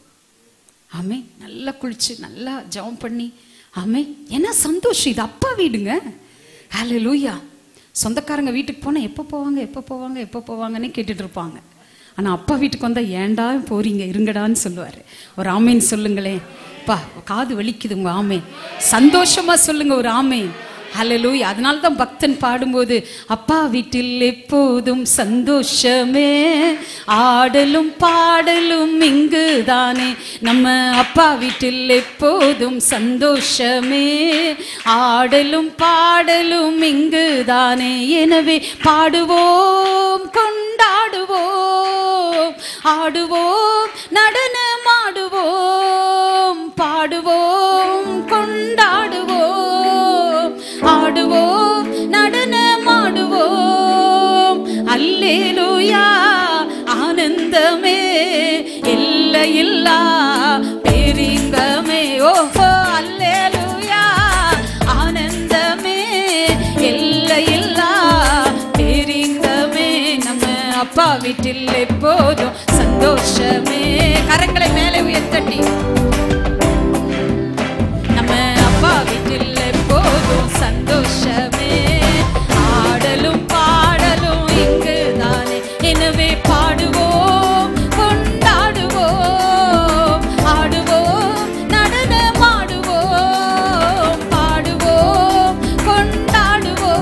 ஆமே, நல்லா குளிச்சு நல்லா ஜெபம் பண்ணி. ஆமே, ஏன்னா சந்தோஷம், இது அப்பா வீடுங்க. ஹல்லேலூயா. சொந்தக்காரங்க வீட்டுக்கு போனால் எப்போ போவாங்க எப்போ போவாங்க எப்போ போவாங்கன்னு கேட்டுட்டு இருப்பாங்க. ஆனால் அப்பா வீட்டுக்கு வந்தால் ஏண்டா போறீங்க, இருங்கடான்னு சொல்லுவார். ஒரு ஆமேன் சொல்லுங்களேன். பா, காது வலிக்குது உங்க ஆமேன். சந்தோஷமா சொல்லுங்க ஒரு ஆமேன். ஹல்லேலூயா. அதனால தான் பக்தன் பாடும்போது, அப்பா வீட்டில் எப்போதும் சந்தோஷமே, ஆடலும் பாடலும் இங்கு தானே. நம்ம அப்பா வீட்டில் எப்போதும் சந்தோஷமே, ஆடலும் பாடலும் இங்கு தானே. எனவே பாடுவோம் கொண்டாடுவோம், ஆடுவோம் நடனமாடுவோம், பாடுவோம் கொண்டாடுவோம், ஆடுவோம் நடனமாடுவோம். அல்லேலூயா. ஆனந்தமே எல்லையில்லா பேரின்பமே. ஓஹோ, அல்லேலூயா. ஆனந்தமே எல்லையில்லா பேரின்பமே. நம்ம அப்பா வீட்டில் எப்போதும் சந்தோஷமே. கரங்களை மேலே உயர்த்தட்டி, நம்ம அப்பா வீட்டில் எப்போதும் சந்தோஷமே, ஆடலும் பாடலும் இங்கு தானே. எனவே பாடுவோம் கொண்டாடுவோம், ஆடுவோம் நடனமாடுவோம், பாடுவோம் கொண்டாடுவோம்,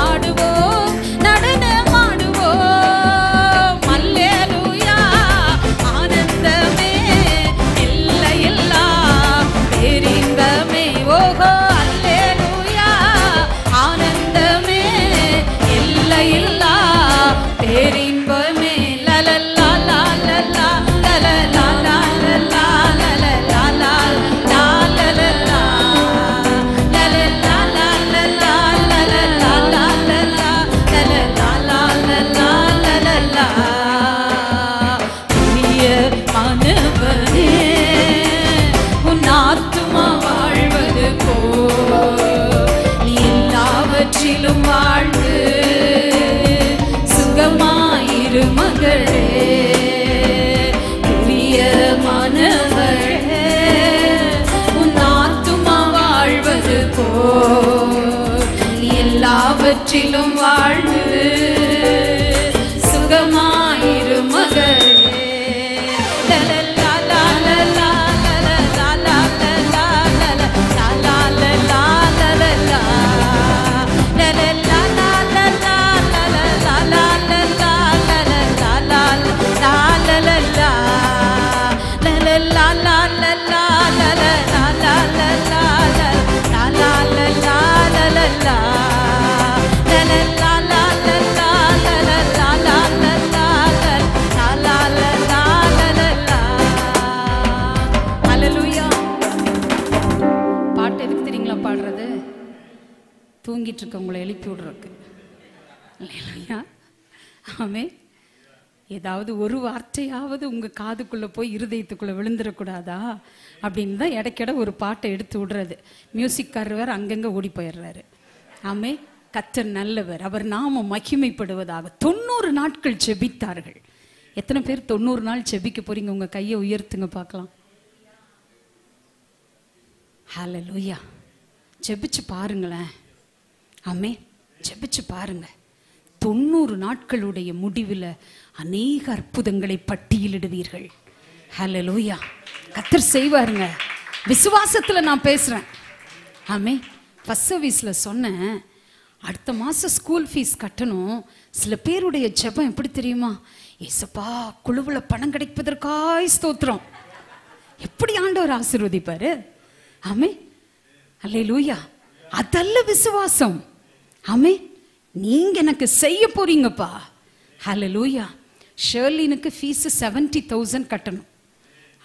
ஆடுவோம் நடனமாடுவோம். அல்லேலூயா. ஆனந்தமே எல்லையில்லா பேரின்பமே. ஓஹோ, அல்லேலூயா. ஆனந்தமே எல்லையில்லா பேரின்பமே. லலலா லலலா லலலா லலலா லலலா லலலா லலலா லலலா லலலா லலலா லலலா. புதிய மாணவனே, உன் ஆத்துமா வாழ்வது போல் நீ எல்லாவற்றிலும் வாழ்ந்து சுகமாயிரு மகளே. பிரியமானவளே, உன் ஆத்துமா வாழ்வது போல் நீ எல்லாவற்றிலும் வாழ்ந்து சுகமாயிரு மகளே. லலலா லலலா லலலா லலலா லலலா லலலா லலலா லலலா லலலா லலலா லலலா லலலா லலலா லலலா பாட்டு எதுக்கு தெரியுங்களா பாடுறது? தூங்கிட்டு இருக்கவங்களை எழுப்பி விடுறதுக்கு. இல்லையா? ஆமென். ஏதாவது ஒரு வார்த்தையாவது உங்க காதுக்குள்ள போய் இருதயத்துக்குள்ள விழுந்துடக்கூடாதா அப்படின்னு தான் இடைக்கிட ஒரு பாட்டை எடுத்து விடுறது. மியூசிக்காரர் வேற அங்கங்க ஓடி போயிடுறாரு. ஆமே, கர்த்தர் நல்லவர், அவர் நாமம் மகிமைப்படுவதாக. 90 நாட்கள் ஜெபித்தார்கள். எத்தனை பேர் 90 நாள் ஜெபிக்க போறீங்க? உங்க கையை உயர்த்துங்க பார்க்கலாம். ஹல்லேலூயா. ஜெபிச்சு பாருங்களேன். ஆமே, ஜெபிச்சு பாருங்க. 90 நாட்களுடைய முடிவில் அநேக அற்புதங்களை பட்டியலிடுவீர்கள். ஹல்லேலூயா. கர்த்தர் செய்வாருங்க. விசுவாசத்துல நான் பேசுறேன். ஆமே, ஃபர்ஸ்ட் சர்வீஸ்ல சொன்னேன், அடுத்த மாசம் ஸ்கூல் ஃபீஸ் கட்டணும். சில பேருடைய ஜெபம் எப்படி தெரியுமா? ஏசப்பா, குழுவுல பணம் கிடைப்பதற்காய் ஸ்தோத்திரம். எப்படி ஆண்டவர் ஆசீர்வதிப்பாரு. ஆமே, அல்லேலூயா. அதல்ல விசுவாசம். ஆமே, நீங்க எனக்கு செய்ய போறீங்கப்பா. ஹல்லேலூயா. ஷர்லினுக்கு ஃபீஸ் 70,000 கட்டணும்.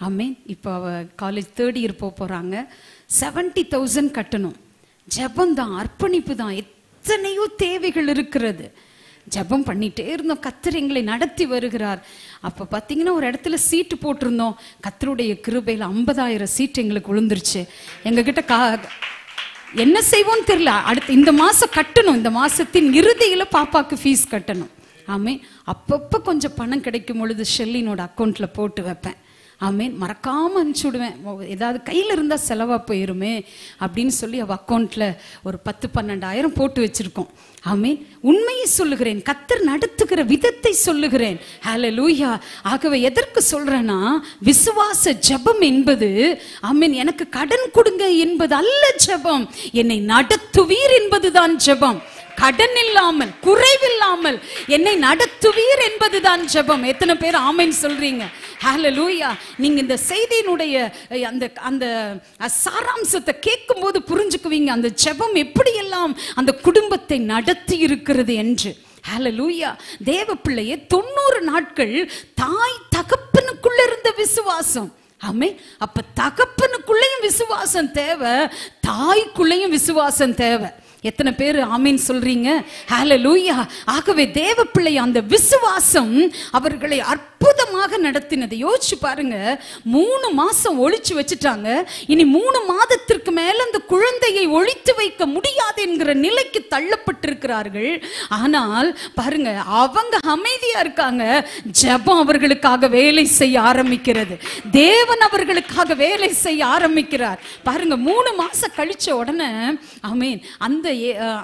ஆமே, இப்போ அவ காலேஜ் 3rd இயர் போறாங்க. 70,000 கட்டணும். ஜெபம் தான், அர்ப்பணிப்பு தான். எத்தனையோ தேவைகள் இருக்கிறது. ஜெபம் பண்ணிட்டே இருந்தோம். கர்த்தர் எங்களை நடத்தி வருகிறார். அப்ப பாத்தீங்கன்னா ஒரு இடத்துல சீட்டு போட்டிருந்தோம். கர்த்தருடைய கிருபையில 50,000 சீட்டு எங்களுக்கு விழுந்துருச்சு. எங்க கிட்ட என்ன செய்வோம்னு தெரியல. அடுத்து இந்த மாசம் கட்டணும். இந்த மாசத்தின் இறுதியில பாப்பாக்கு ஃபீஸ் கட்டணும். ஆமே, அப்பப்ப கொஞ்சம் பணம் கிடைக்கும் பொழுது ஷெல்லினோட அக்கௌண்ட்ல போட்டு வைப்பேன். ஆமேன், மறக்காம அனுப்பிச்சு விடுவேன். ஏதாவது கையில் இருந்தா செலவா போயிருமே அப்படின்னு சொல்லி அவ அக்கௌண்ட்ல ஒரு 10-12,000 போட்டு வச்சிருக்கோம். ஆமேன், உண்மையை சொல்லுகிறேன், கர்த்தர் நடத்துகிற விதத்தை சொல்லுகிறேன். ஹல்லேலூயா. ஆகவே எதற்கு சொல்றேன்னா, விசுவாச ஜெபம் என்பது, ஆமேன், எனக்கு கடன் கொடுங்க என்பது அல்ல ஜெபம். என்னை நடத்துவீர் என்பதுதான் ஜெபம். கடன் இல்லாமல், குறைவில்லாமல் என்னை நடத்துவீர் என்பதுதான் ஜெபம். எத்தனை பேர் ஆமென் சொல்றீங்க? ஹல்லேலூயா. நீங்க இந்த செய்தியினுடைய அந்த அந்த சாராம்சத்தை கேட்கும் போது புரிஞ்சுக்குவீங்க அந்த ஜெபம் எப்படியெல்லாம் அந்த குடும்பத்தை நடத்தி இருக்கிறது என்று. ஹல்லேலூயா. தேவ பிள்ளையே, 90 நாட்கள் தாய் தகப்பனுக்குள்ள இருந்த விசுவாசம். ஆமே, அப்ப தகப்பனுக்குள்ளேயும் விசுவாசம் தேவை, தாய்க்குள்ளேயும் விசுவாசம் தேவை. எத்தனை பேர் ஆமீன் சொல்றீங்க? ஹல்லேலூயா. ஆகவே தேவ பிள்ளை அந்த விசுவாசம் அவர்களை அற்புதமாக நடத்தினது. யோசிச்சு பாருங்க, 3 மாசம் ஒளிச்சு வச்சுட்டாங்க. இனி 3 மாதத்திற்கு மேல அந்த குழந்தையை ஒளித்து வைக்க முடியாது என்கிற நிலைக்கு தள்ளப்பட்டிருக்கிறார்கள். ஆனால் பாருங்க, அவங்க அமைதியா இருக்காங்க. ஜெபம் அவர்களுக்காக வேலை செய்ய ஆரம்பிக்கிறது. தேவன் அவர்களுக்காக வேலை செய்ய ஆரம்பிக்கிறார். பாருங்க, 3 மாசம் கழிச்ச உடனே ஆமீன்,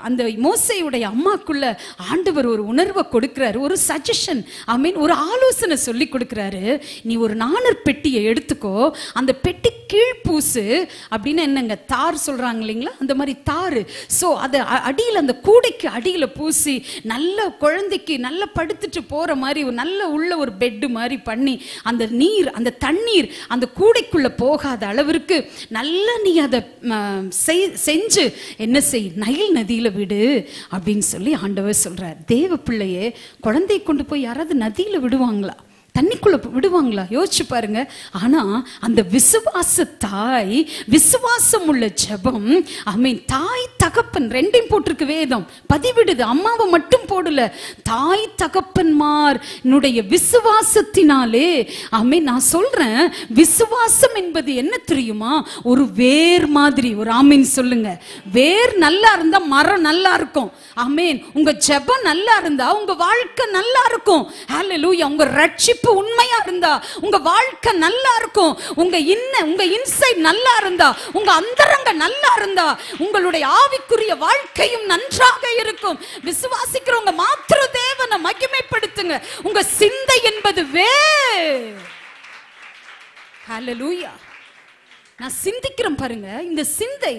அந்த மோசேயுடைய அம்மாக்குள்ள ஆண்டவர் ஒரு உணர்வை கொடுக்கிறாரு, ஒரு சஜஷன், ஆமீன், ஒரு ஆலோசனை சொல்லி கொடுக்கிறாரு. நீ ஒரு நாணர் பெட்டியை எடுத்துக்கோ, அந்த பெட்டி கீழ் பூசு அப்படின்னு. என்னங்க தார் சொல்றாங்க இல்லைங்களா, அந்த மாதிரி தாரு. சோ அதை அடியில், அந்த கூடைக்கு அடியில பூசி, நல்ல குழந்தைக்கு நல்லா படுத்துட்டு போற மாதிரி ஒரு நல்ல உள்ள ஒரு பெட்டு மாதிரி பண்ணி, அந்த நீர், அந்த தண்ணீர் அந்த கூடைக்குள்ள போகாத அளவிற்கு நல்லா நீ அதை செஞ்சு என்ன செய், நைல் நதியில விடு அப்படின்னு சொல்லி ஆண்டவர் சொல்றார். தேவ பிள்ளையே, குழந்தையை கொண்டு போய் யாராவது நதியில விடுவாங்களா? தண்ணிக்குள்ள விடுவாங்களா? யோசிச்சு பாருங்க. ஆனா அந்த விசுவாச தாய், விசுவாசம் உள்ள ஜெபம், ஆமீன், தாய் தகப்பன் ரெண்டையும் போட்டிருக்கு வேதம், பதிவிடுது. அம்மாவை மட்டும் போடல, தாய் தகப்பன்மார் விசுவாசத்தினாலே. ஆமீன், நான் சொல்றேன், விசுவாசம் என்பது என்ன தெரியுமா? ஒரு வேர் மாதிரி. ஒரு ஆமீன் சொல்லுங்க. வேர் நல்லா இருந்தா மரம் நல்லா இருக்கும். ஆமீன், உங்க ஜெபம் நல்லா இருந்தா உங்க வாழ்க்கை நல்லா இருக்கும். ஹல்லேலூயா. உங்க ரட்சிப்பு உண்மையா இருந்தா உங்க வாழ்க்கை நல்லா இருக்கும். உங்க இன்சைட் நல்லா இருந்தா, உங்க அந்தரங்க நல்லா இருந்தா, உங்களுடைய ஆவிக்குரிய வாழ்க்கையும் நன்றாக இருக்கும். விசுவாசிக்கிறவங்க மாத்திர தேவனை மகிமைப்படுத்துங்க. உங்க சிந்தை என்பது ஹல்லேலூயா. நான் சிந்திக்கிறேன் பாருங்க, இந்த சிந்தை,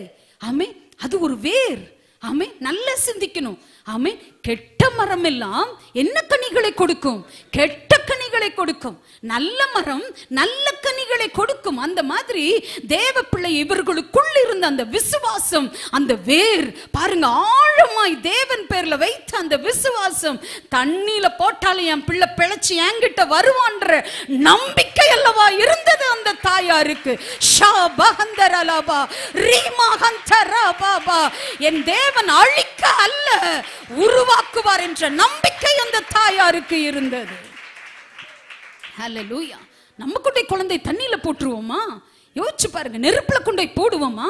ஆமே, அது ஒரு வேர். ஆமே, நல்லா சிந்திக்கணும். ஆமே, கெட்ட மரம் எல்லாம் என்ன கனிகளை கொடுக்கும்? கெட்ட கனிகளை கொடுக்கும். நல்ல மரம் நல்ல கனிகளை கொடுக்கும். அந்த மாதிரி தேவ பிள்ளை இவர்களுக்குள் இருந்த அந்த விசுவாசம், அந்த வேர் பாருங்க, ஆழமாய் தேவன் பேர்ல வைத்த அந்த விசுவாசம், தண்ணியில போட்டாலும் என் பிள்ளை பிழைச்சு என்கிட்ட வருவான்ற நம்பிக்கை அல்லவா இருந்தது அந்த தாயாருக்கு. என் தேவன் அழிக்க அல்ல, உருவாக்குவார் என்ற நம்பிக்கை அந்த தாயாருக்கு இருந்தது. ஹல்லேலூயா. நம்ம கொண்டே குழந்தை தண்ணியில போட்டுருவோமா? யோசிச்சு பாருங்க. நெருப்புல கொண்டே போடுவோமா?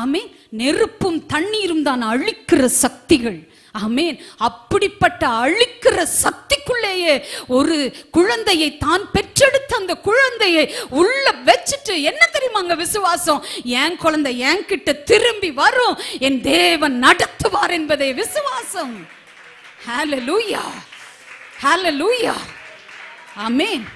ஆமீன். நெருப்பும் தண்ணீரும் தான் அழிக்கிற சக்திகள். ஆமீன். அப்படிப்பட்ட அழிக்கிற சக்திக்குள்ளே வயிற்றிலேயே ஒரு குழந்தையை தான் பெற்றெடுத்த அந்த குழந்தையை உள்ள வச்சுட்டு என்ன தெரியுமாங்க விசுவாசம்? என் குழந்தை என்கிட்ட திரும்பி வரும், என் தேவன் நடத்துவார் என்பதே விசுவாசம். ஹல்லேலூயா, ஹல்லேலூயா, ஆமென்.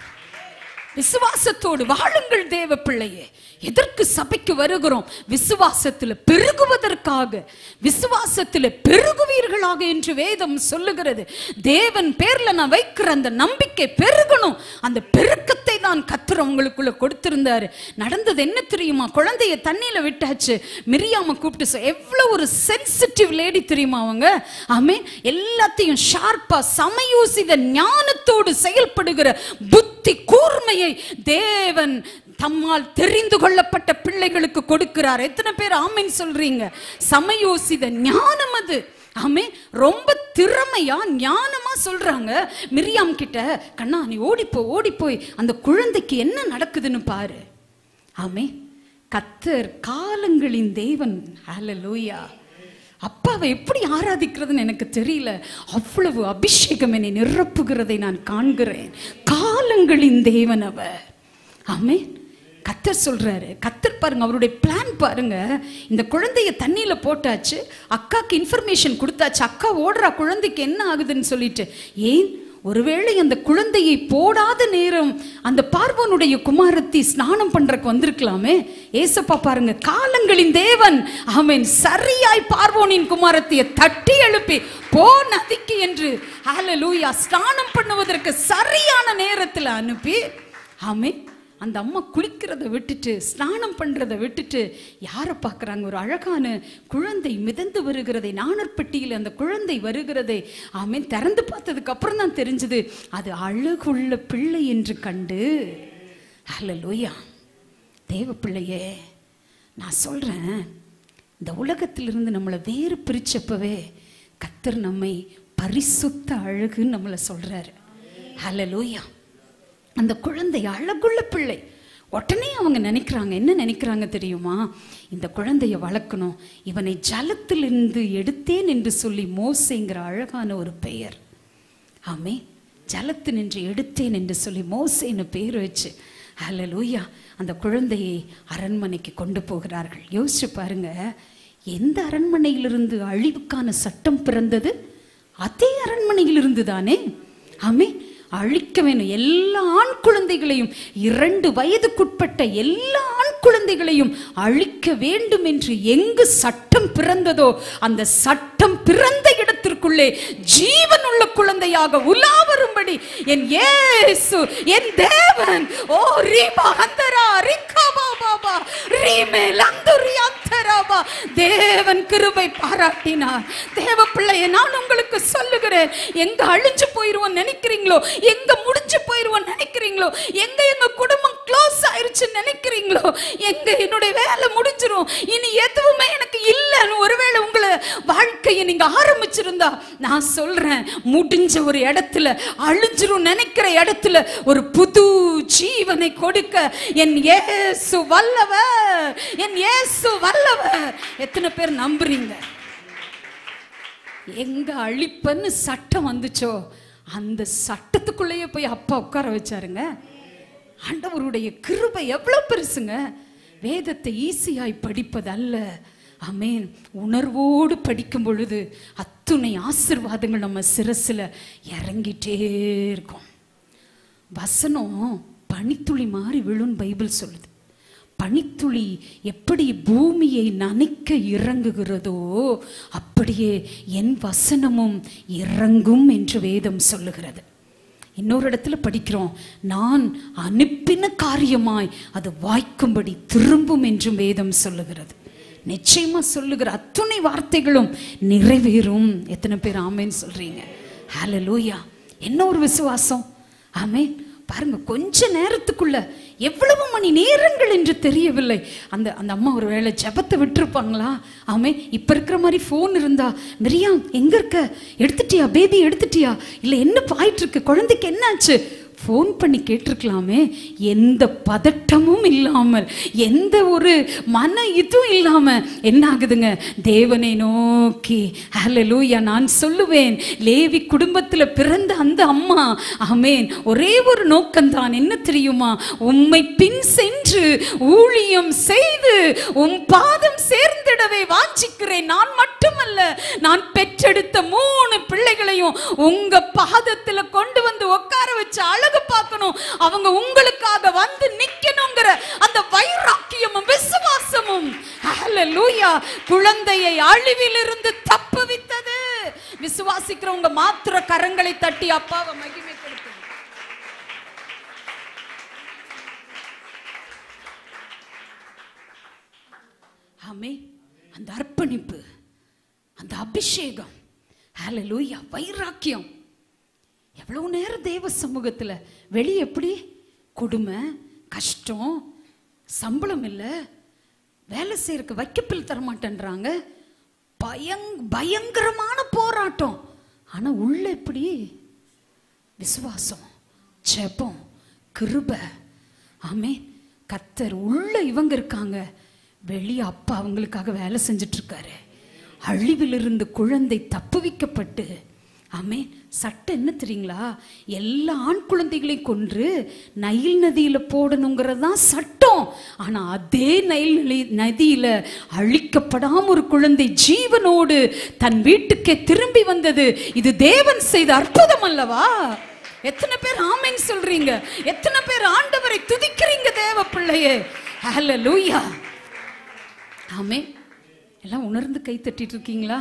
விசுவாசத்தோடு வாழுங்கள் தேவ பிள்ளையே. எதற்கு சபைக்கு வருகிறோம்? விசுவாசத்தில் பெருகுவதற்காக. விசுவாசத்தில் பெருகுவீர்களாக என்று வேதம் சொல்லுகிறது. தேவன் பேர்ல நான் வைக்கிற அந்த நம்பிக்கை பெருகணும். அந்த பெருக்கத்தை தான் கர்த்தர் உங்களுக்குள்ள கொடுத்திருந்தாரு. நடந்தது என்ன தெரியுமா? குழந்தைய தண்ணியில விட்டாச்சு. மிரியாம கூப்பிட்டு, எவ்வளவு ஒரு சென்சிட்டிவ் லேடி தெரியுமா அவங்க? ஆமென். எல்லாத்தையும் ஷார்ப்பா சமயோசித ஞானத்தோடு செயல்படுகிற புத்தி கூர்மையை தேவன் தம்மால் தெரிந்து கொள்ளப்பட்ட பிள்ளைகளுக்கு கொடுக்கிறார். எத்தனை பேர் ஆமென் சொல்றீங்க? சமயோசித ஞானம் அது. ஆமென். ரொம்ப திறமையா ஞானமா சொல்றாங்க மிரியாம் கிட்ட, கண்ணா நீ ஓடிப்போய் அந்த குழந்தைக்கு என்ன நடக்குதுன்னு பாரு. ஆமென். கர்த்தர் காலங்களின் தேவன். ஹல்லேலூயா. அப்பாவை எப்படி ஆராதிக்கிறதுன்னு எனக்கு தெரியல. அவ்வளவு அபிஷேகம் என்னை நிரப்புகிறதை நான் காண்கிறேன். காலங்களின் தேவன் அவர். ஆமென். கர்த்தர் சொல்றாரு. கர்த்தர் பாருங்க, அவருடைய பிளான் பாருங்க. இந்த குழந்தைய தண்ணியில போட்டாச்சு, அக்காக்கு இன்ஃபர்மேஷன் கொடுத்தாச்சு, அக்கா ஓடுறா குழந்தைக்கு என்ன ஆகுதுன்னு சொல்லிட்டு. ஏன்? ஒருவேளை அந்த குழந்தையை போடாத நேரம் அந்த பார்வோனுடைய குமாரத்தி ஸ்நானம் பண்றதுக்கு வந்திருக்கலாமே. ஏசப்பா பாருங்க, காலங்களின் தேவன். ஆமென். சரியாய் பார்வோனின் குமாரத்தியை தட்டி எழுப்பி போ நதிக்கு என்று, ஹல்லேலூயா, ஸ்நானம் பண்ணுவதற்கு சரியான நேரத்தில் அனுப்பி, ஆமென், அந்த அம்மா குளிக்கிறத விட்டுட்டு ஸ்நானம் பண்றதை விட்டுட்டு யாரை பார்க்குறாங்க? ஒரு அழகான குழந்தை மிதந்து வருகிறதை, நாணற்பட்டியில் அந்த குழந்தை வருகிறதை ஆமென் திறந்து பார்த்ததுக்கு அப்புறம் தான் தெரிஞ்சது அது அழகுள்ள பிள்ளை என்று கண்டு. ஹல்லேலூயா. தேவ பிள்ளையே, நான் சொல்றேன், இந்த உலகத்திலிருந்து நம்மளை வேறு பிரிச்சப்பவே கர்த்தர் நம்மை பரிசுத்த அழகுன்னு நம்மளை சொல்றாரு. ஹல்லேலூயா. அந்த குழந்தை அழகுள்ள பிள்ளை. உடனே அவங்க நினைக்கிறாங்க, என்ன நினைக்கிறாங்க தெரியுமா? இந்த குழந்தைய வளர்க்கணும், இவனை ஜலத்திலிருந்து எடுத்தேன் என்று சொல்லி மோசேங்கிற அழகான ஒரு பெயர். ஆமே, ஜலத்து நின்று எடுத்தேன் என்று சொல்லி மோசேன்னு பெயர் வச்சு, ஹல்லேலூயா, அந்த குழந்தையை அரண்மனைக்கு கொண்டு போகிறார்கள். யோசிச்சு பாருங்க, எந்த அரண்மனையிலிருந்து அழிவுக்கான சட்டம் பிறந்தது? அதே அரண்மனையிலிருந்து தானே. ஆமே, அழிக்க வேணும் எல்லா ஆண் குழந்தைகளையும், 2 வயதுக்குட்பட்ட எல்லா ஆண் குழந்தைகளையும் அழிக்க வேண்டும் என்று எங்கு சட்டம் பிறந்ததோ அந்த சட்டம் பிறந்த இடத்திற்குள்ளே ஜீவன் உள்ள குழந்தையாக உலா வரும்படி என் இயேசு, என் தேவன், ஓ ரீபா அந்தரா ரிகபா பாபா ரீமே லந்துரி அந்தராபா, தேவன் கிருபை பாராட்டினார். தேவ பிள்ளையை நான் உங்களுக்கு சொல்லுகிறேன், எங்க அழிஞ்சு போயிருவோம் நினைக்கிறீங்களோ, எங்க முடிஞ்சு போயிருவோம் நினைக்கிறீங்களோ, எங்க குடும்பம் க்ளோஸ் ஆயிருச்சு நினைக்கிறீங்களோ, எங்க என்னுடைய வேலை முடிஞ்சிரும், இனி எதுவுமே எனக்கு இல்லைன்னு ஒருவேளை உங்களை வாழ்க்கையை நீங்க ஆரம்பிச்சிருந்தா, நான் சொல்றேன், முடிஞ்ச ஒரு இடத்துல, அழிஞ்சிரும் நினைக்கிற இடத்துல ஒரு புது ஜீவனை கொடுக்க என் இயேசு வல்லவர், என் இயேசு வல்லவர். எத்தனை பேர் நம்புறீங்க? எங்க அழிப்பன்னு சட்டம் வந்துச்சோ அந்த சட்டத்துக்குள்ளேயே போய் அப்பா உட்கார வச்சாருங்க. ஆண்டவருடைய கிருபை எவ்வளவு பெருசுங்க. வேதத்தை ஈஸியாய் படிப்பது அல்ல. ஆமென். உணர்வோடு படிக்கும் பொழுது அத்துணை ஆசீர்வாதங்கள் நம்ம சிரசுல இறங்கிட்டே இருக்கும். வசனம் பனித்துளி மாதிரி விழும் பைபிள் சொல்லுது. பனித்துளி எப்படி பூமியை நனைக்க இறங்குகிறதோ அப்படியே என் வசனமும் இறங்கும் என்று வேதம் சொல்லுகிறது. இன்னொரு இடத்துல படிக்கிறோம், நான் அனுப்பின காரியமாய் அது வாய்க்கும்படி திரும்பும் என்றும் வேதம் சொல்லுகிறது. நிச்சயமா சொல்லுகிற அத்துணை வார்த்தைகளும் நிறைவேறும். எத்தனை பேர் ஆமேன்னு சொல்றீங்க? ஹல்லேலூயா. என்ன ஒரு விசுவாசம். ஆமேன். பாருங்க, கொஞ்ச நேரத்துக்குள்ள எவ்வளவு மணி நேரங்கள் என்று தெரியவில்லை. அந்த அம்மா ஒரு வேளை ஜெபத்தை விட்டுருப்பாங்களா? ஆமே, இப்ப இருக்கிற மாதிரி போன் இருந்தா, மிரியாம் எங்க இருக்க, எடுத்துட்டியா, பேபி எடுத்துட்டியா, இல்ல என்ன ஆயிட்டு இருக்கு, குழந்தைக்கு என்னாச்சு, ஃபோன் பண்ணி கேட்டிருக்கலாமே. எந்த பதட்டமும் இல்லாமல், எந்த ஒரு மன இதுவும் இல்லாமல் என்ன ஆகுதுங்க, தேவனை நோக்கி ஹல்லேலூயா. நான் சொல்லுவேன், லேவி குடும்பத்தில் பிறந்த அந்த அம்மா, ஆமேன், ஒரே ஒரு நோக்கம்தான். என்ன தெரியுமா? உம்மை பின் சென்று ஊழியம் செய்து உம் பாதம் சேர்ந்திடவே வாஞ்சிக்கிறேன். நான் மட்டுமல்ல, நான் பெற்றெடுத்த 3 பிள்ளைகளையும் உங்க பாதத்துல கொண்டு வந்து உட்கார வச்சு அழகு பார்க்கணும். அவங்க உங்களுக்காக வந்து நிக்கணுங்கிற அந்த வைராக்கியமும் விசுவாசமும் ஹல்லேலூயா குழந்தையை அழிவிலிருந்து தப்புவித்தது. விசுவாசிக்கிறவங்க மாத்திர கரங்களை தட்டி அப்பாவை மகிமைப்படுத்துங்க. ஆமே, அந்த அர்ப்பணிப்பு, அந்த அபிஷேகம், ஹல்லேலூயா, வைராக்கியம். எவ்வளவு நேரம் தேவ சமூகத்துல, வெளியே எப்படி கொடுமை, கஷ்டம், சம்பளம் இல்லை, வேலை செய்யறதுக்கு வைக்கப்பில் தரமாட்டேன்றாங்க, பயங்கரமான போராட்டம். ஆனா உள்ள எப்படி விசுவாசம், ஜெபம், கிருபை. ஆமே, கர்த்தர் உள்ள இவங்க இருக்காங்க, வெளியே அப்பா அவங்களுக்காக வேலை செஞ்சுட்டு இருக்காரு. அழிவிலிருந்து குழந்தை தப்புவிக்கப்பட்டு, ஆமே, சட்டம் என்ன தெரியுங்களா? எல்லா ஆண் குழந்தைகளையும் கொன்று நைல் நதியில போடணுங்கிறது தான் சட்டம். ஆனா அதே நைல் நதியில அழிக்கப்படாம ஒரு குழந்தை ஜீவனோடு தன் வீட்டுக்கே திரும்பி வந்தது. இது தேவன் செய்த அற்புதம் அல்லவா? எத்தனை பேர் ஆமென் சொல்றீங்க? எத்தனை பேர் ஆண்டவரை துதிக்கிறீங்க தேவ பிள்ளையே? ஹல்லேலூயா. ஆமே, எல்லாம் உணர்ந்து கை தட்டிட்டு இருக்கீங்களா?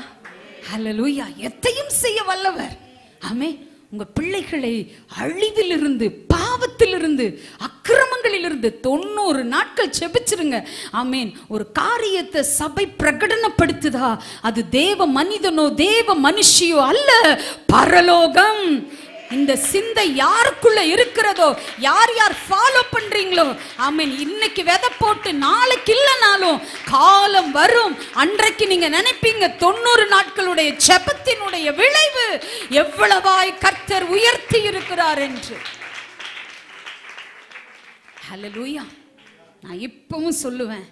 ஹல்லேலூயா. எத்தையும் செய்ய வல்லவர். ஆமே, உங்க பிள்ளைகளை அழிவிலிருந்து, பாவத்திலிருந்து, அக்கிரமங்களிலிருந்து 90 நாட்கள் செபிச்சிருங்க. ஆமேன். ஒரு காரியத்தை சபை பிரகடனப்படுத்துதா, அது தேவ மனிதனோ தேவ மனுஷியோ அல்ல, பரலோகம். இந்த சிந்தை யாருக்குள்ள இருக்கிறதோ, யார் யார் ஃபாலோ பண்றீங்களோ, ஆமென், இன்னைக்கு விதை போட்டு நாளைக்கு இல்லைனாலும் காலம் வரும், அன்றைக்கு நீங்க நினைப்பீங்க 90 நாட்களுடைய ஜெபத்தினுடைய விளைவு எவ்வளவாய் கர்த்தர் உயர்த்தி இருக்கிறார் என்று. ஹல்லேலூயா. நான் இப்பவும் சொல்லுவேன்,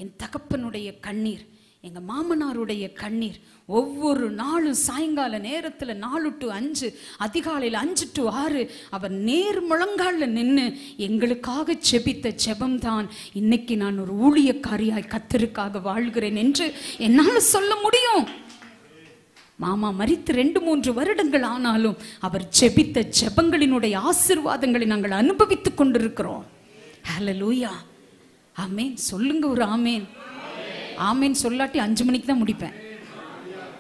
என் தகப்பனுடைய கண்ணீர், எங்க மாமனாருடைய கண்ணீர், ஒவ்வொரு நாளும் சாயங்கால நேரத்தில் 4 to 5, அதிகாலையில் 5 to 6 அவர் நேர் முழங்கால நின்று எங்களுக்காக செபித்த ஜெபம்தான் இன்னைக்கு நான் ஒரு ஊழியக்காரியாய் கர்த்தருக்காக வாழ்கிறேன் என்று என்னால் சொல்ல முடியும். மாமா மரித்து 2-3 வருடங்கள் ஆனாலும் அவர் ஜெபித்த ஜெபங்களினுடைய ஆசீர்வாதங்களை நாங்கள் அனுபவித்துக் கொண்டிருக்கிறோம். ஹல்லேலூயா. ஆமேன் சொல்லுங்க, ஒரு ஆமேன். ஆமேன் சொல்லாட்டி 5 மணிக்கு தான் முடிப்பேன்.